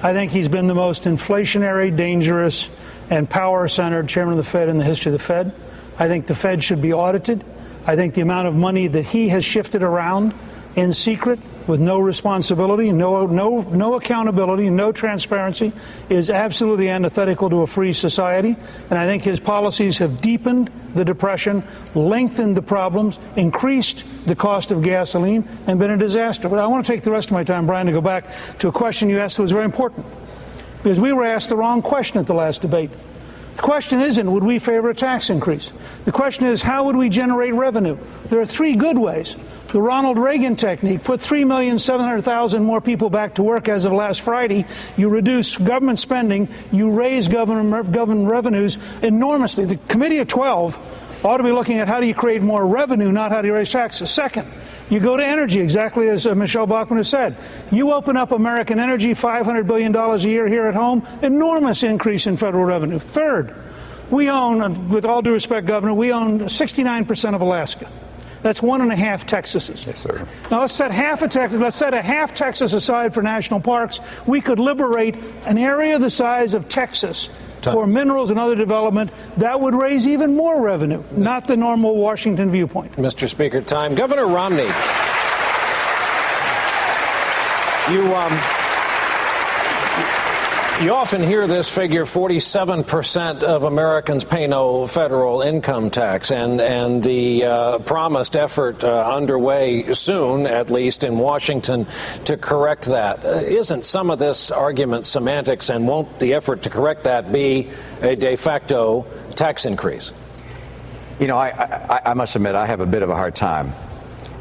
I think he's been the most inflationary, dangerous, and power-centered chairman of the Fed in the history of the Fed. I think the Fed should be audited. I think the amount of money that he has shifted around in secret with no responsibility, no accountability, no transparency is absolutely antithetical to a free society. And I think his policies have deepened the depression, lengthened the problems, increased the cost of gasoline, and been a disaster. But I want to take the rest of my time, Brian, to go back to a question you asked that was very important, because we were asked the wrong question at the last debate. The question isn't, would we favor a tax increase? The question is, how would we generate revenue? There are three good ways. The Ronald Reagan technique, put 3,700,000 more people back to work as of last Friday. You reduce government spending. You raise government revenues enormously. The Committee of 12 ought to be looking at how do you create more revenue, not how do you raise taxes. Second, you go to energy, exactly as Michelle Bachmann has said. You open up American energy, $500 billion a year here at home, enormous increase in federal revenue. Third, we own, with all due respect, Governor, we own 69% of Alaska. That's 1.5 Texases. Yes, sir. Now let's set a half Texas aside for national parks. We could liberate an area the size of Texas for minerals and other development. That would raise even more revenue, not the normal Washington viewpoint. Mr. Speaker, time. Governor Romney, you often hear this figure, 47% of Americans pay no federal income tax, and the promised effort underway soon, at least in Washington, to correct that. Isn't some of this argument semantics, and won't the effort to correct that be a de facto tax increase? You know, I must admit, I have a bit of a hard time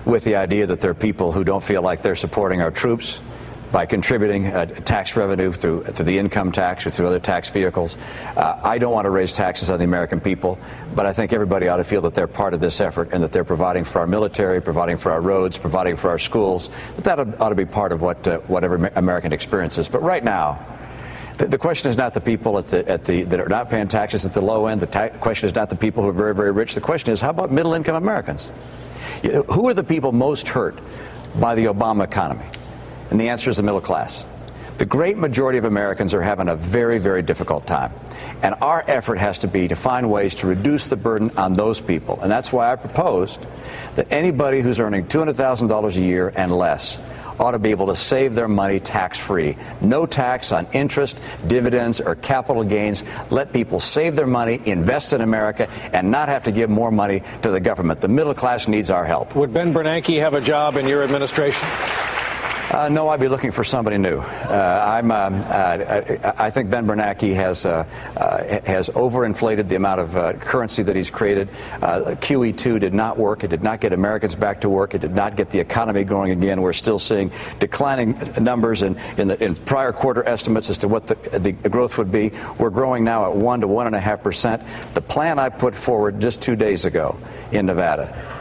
with the idea that there are people who don't feel like they're supporting our troops by contributing tax revenue through the income tax or through other tax vehicles. I don't want to raise taxes on the American people, but I think everybody ought to feel that they're part of this effort and that they're providing for our military, providing for our roads, providing for our schools. That ought to be part of whatever American experience is. But right now, the question is not the people that are not paying taxes at the low end. The question is not the people who are very, very rich. The question is, how about middle-income Americans? Who are the people most hurt by the Obama economy? And the answer is the middle class. The great majority of Americans are having a very, very difficult time. And our effort has to be to find ways to reduce the burden on those people. And that's why I proposed that anybody who's earning $200,000 a year and less ought to be able to save their money tax-free. No tax on interest, dividends, or capital gains. Let people save their money, invest in America, and not have to give more money to the government. The middle class needs our help. Would Ben Bernanke have a job in your administration? No, I'd be looking for somebody new. I think Ben Bernanke has overinflated the amount of currency that he's created. QE2 did not work. It did not get Americans back to work. It did not get the economy going again. We're still seeing declining numbers in prior quarter estimates as to what the growth would be. We're growing now at 1 to 1.5%. The plan I put forward just 2 days ago in Nevada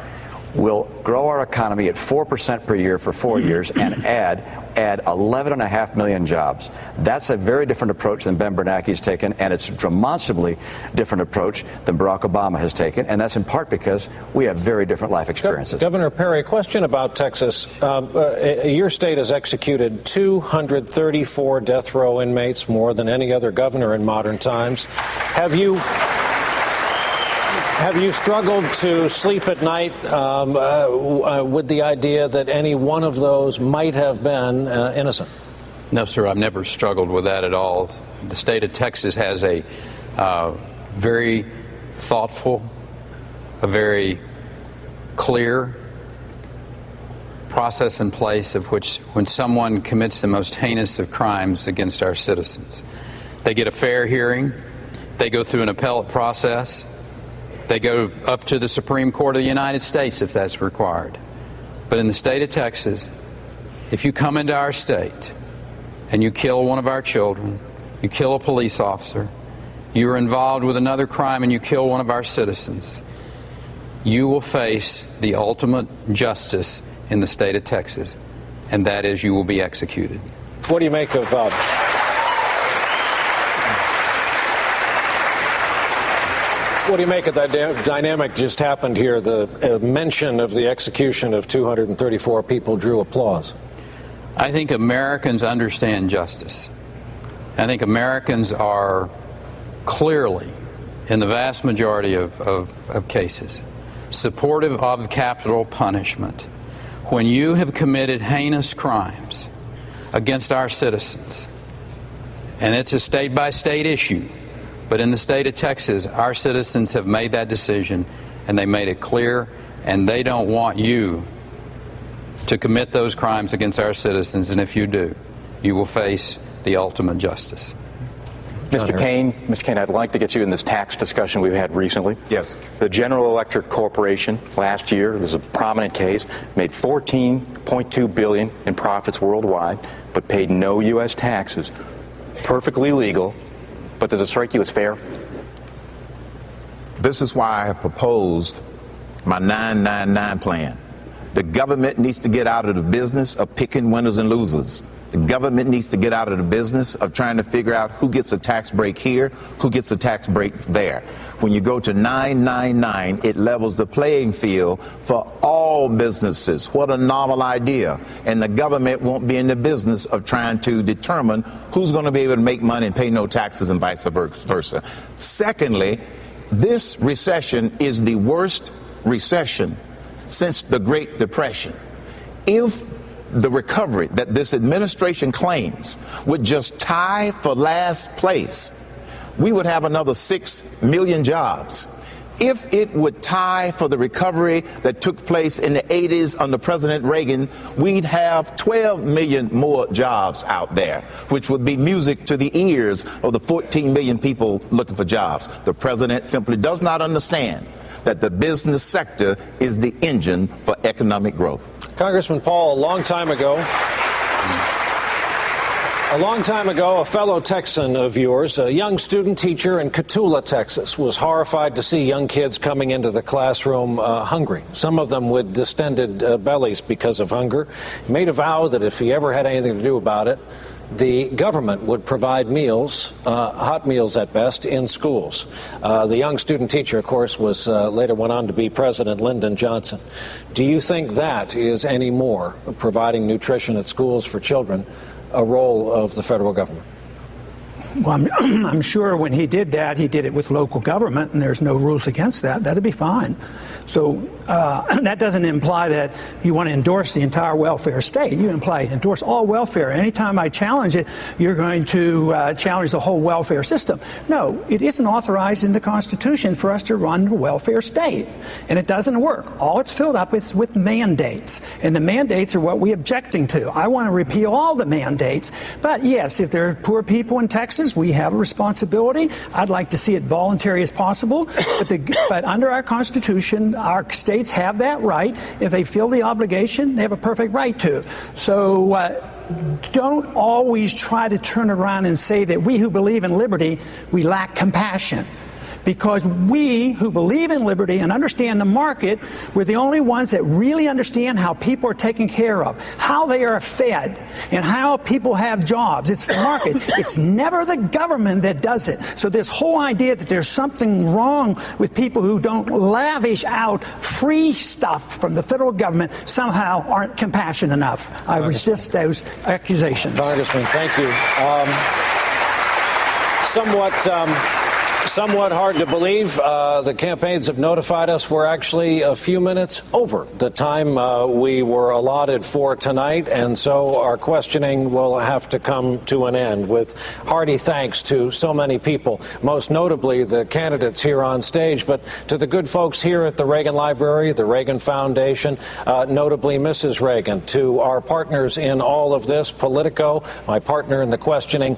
will grow our economy at 4% per year for 4 years and add 11.5 million jobs. That's a very different approach than Ben Bernanke's taken, and it's a demonstrably different approach than Barack Obama has taken, and that's in part because we have very different life experiences. Governor Perry, a question about Texas. Your state has executed 234 death row inmates, more than any other governor in modern times. Have you struggled to sleep at night with the idea that any one of those might have been innocent? No, sir, I've never struggled with that at all. The state of Texas has a very thoughtful, a very clear process in place of which when someone commits the most heinous of crimes against our citizens, they get a fair hearing, they go through an appellate process, they go up to the Supreme Court of the United States if that's required. But in the state of Texas, if you come into our state and you kill one of our children, you kill a police officer, you are involved with another crime and you kill one of our citizens, you will face the ultimate justice in the state of Texas, and that is you will be executed. What do you make of What do you make of that dynamic just happened here? The mention of the execution of 234 people drew applause. I think Americans understand justice. I think Americans are clearly, in the vast majority of cases, supportive of capital punishment. When you have committed heinous crimes against our citizens, and it's a state-by-state issue, but in the state of Texas, our citizens have made that decision, and they made it clear, and they don't want you to commit those crimes against our citizens, and if you do, you will face the ultimate justice. Mr. Kane, I'd like to get you in this tax discussion we've had recently. Yes. The General Electric Corporation last year, there's a prominent case, made $14.2 billion in profits worldwide, but paid no U.S. taxes. Perfectly legal. But does it strike you as fair? This is why I have proposed my 999 plan. The government needs to get out of the business of picking winners and losers. The government needs to get out of the business of trying to figure out who gets a tax break here, who gets a tax break there. When you go to 999, it levels the playing field for all businesses. What a novel idea. And the government won't be in the business of trying to determine who's going to be able to make money and pay no taxes and vice versa. Secondly, this recession is the worst recession since the Great Depression. If the recovery that this administration claims would just tie for last place, we would have another 6 million jobs. If it would tie for the recovery that took place in the 80s under President Reagan, we'd have 12 million more jobs out there, which would be music to the ears of the 14 million people looking for jobs. The president simply does not understand that the business sector is the engine for economic growth. Congressman Paul, a long time ago, a fellow Texan of yours, a young student teacher in Cotulla, Texas, was horrified to see young kids coming into the classroom hungry, some of them with distended bellies because of hunger. He made a vow that if he ever had anything to do about it, the government would provide meals, hot meals at best, in schools. The young student teacher, of course, was later went on to be President Lyndon Johnson. Do you think that is any more, providing nutrition at schools for children, a role of the federal government? Well, I'm sure when he did that, he did it with local government, and there's no rules against that. That'd be fine. So that doesn't imply that you want to endorse the entire welfare state. You endorse all welfare. Anytime I challenge it, you're going to challenge the whole welfare system. No, it isn't authorized in the Constitution for us to run a welfare state, and it doesn't work. All it's filled up with mandates, and the mandates are what we're objecting to. I want to repeal all the mandates, but yes, if there are poor people in Texas, we have a responsibility. I'd like to see it voluntary as possible, but under our Constitution, our states have that right. If they feel the obligation, they have a perfect right to. So don't always try to turn around and say that we who believe in liberty, we lack compassion. Because we who believe in liberty and understand the market, we're the only ones that really understand how people are taken care of, how they are fed, and how people have jobs. It's the market. It's never the government that does it. So this whole idea that there's something wrong with people who don't lavish out free stuff from the federal government somehow aren't compassionate enough. I resist those accusations. Congressman, thank you. Somewhat hard to believe. The campaigns have notified us we're actually a few minutes over the time we were allotted for tonight, and so our questioning will have to come to an end, with hearty thanks to so many people, most notably the candidates here on stage, but to the good folks here at the Reagan Library, the Reagan Foundation, notably Mrs. Reagan, to our partners in all of this, Politico, my partner in the questioning,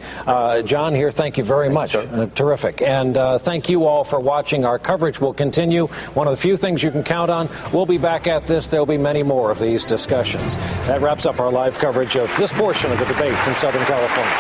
John here, thank you very much. Terrific. And thank you all for watching. Our coverage will continue. One of the few things you can count on, we'll be back at this. There'll be many more of these discussions. That wraps up our live coverage of this portion of the debate from Southern California.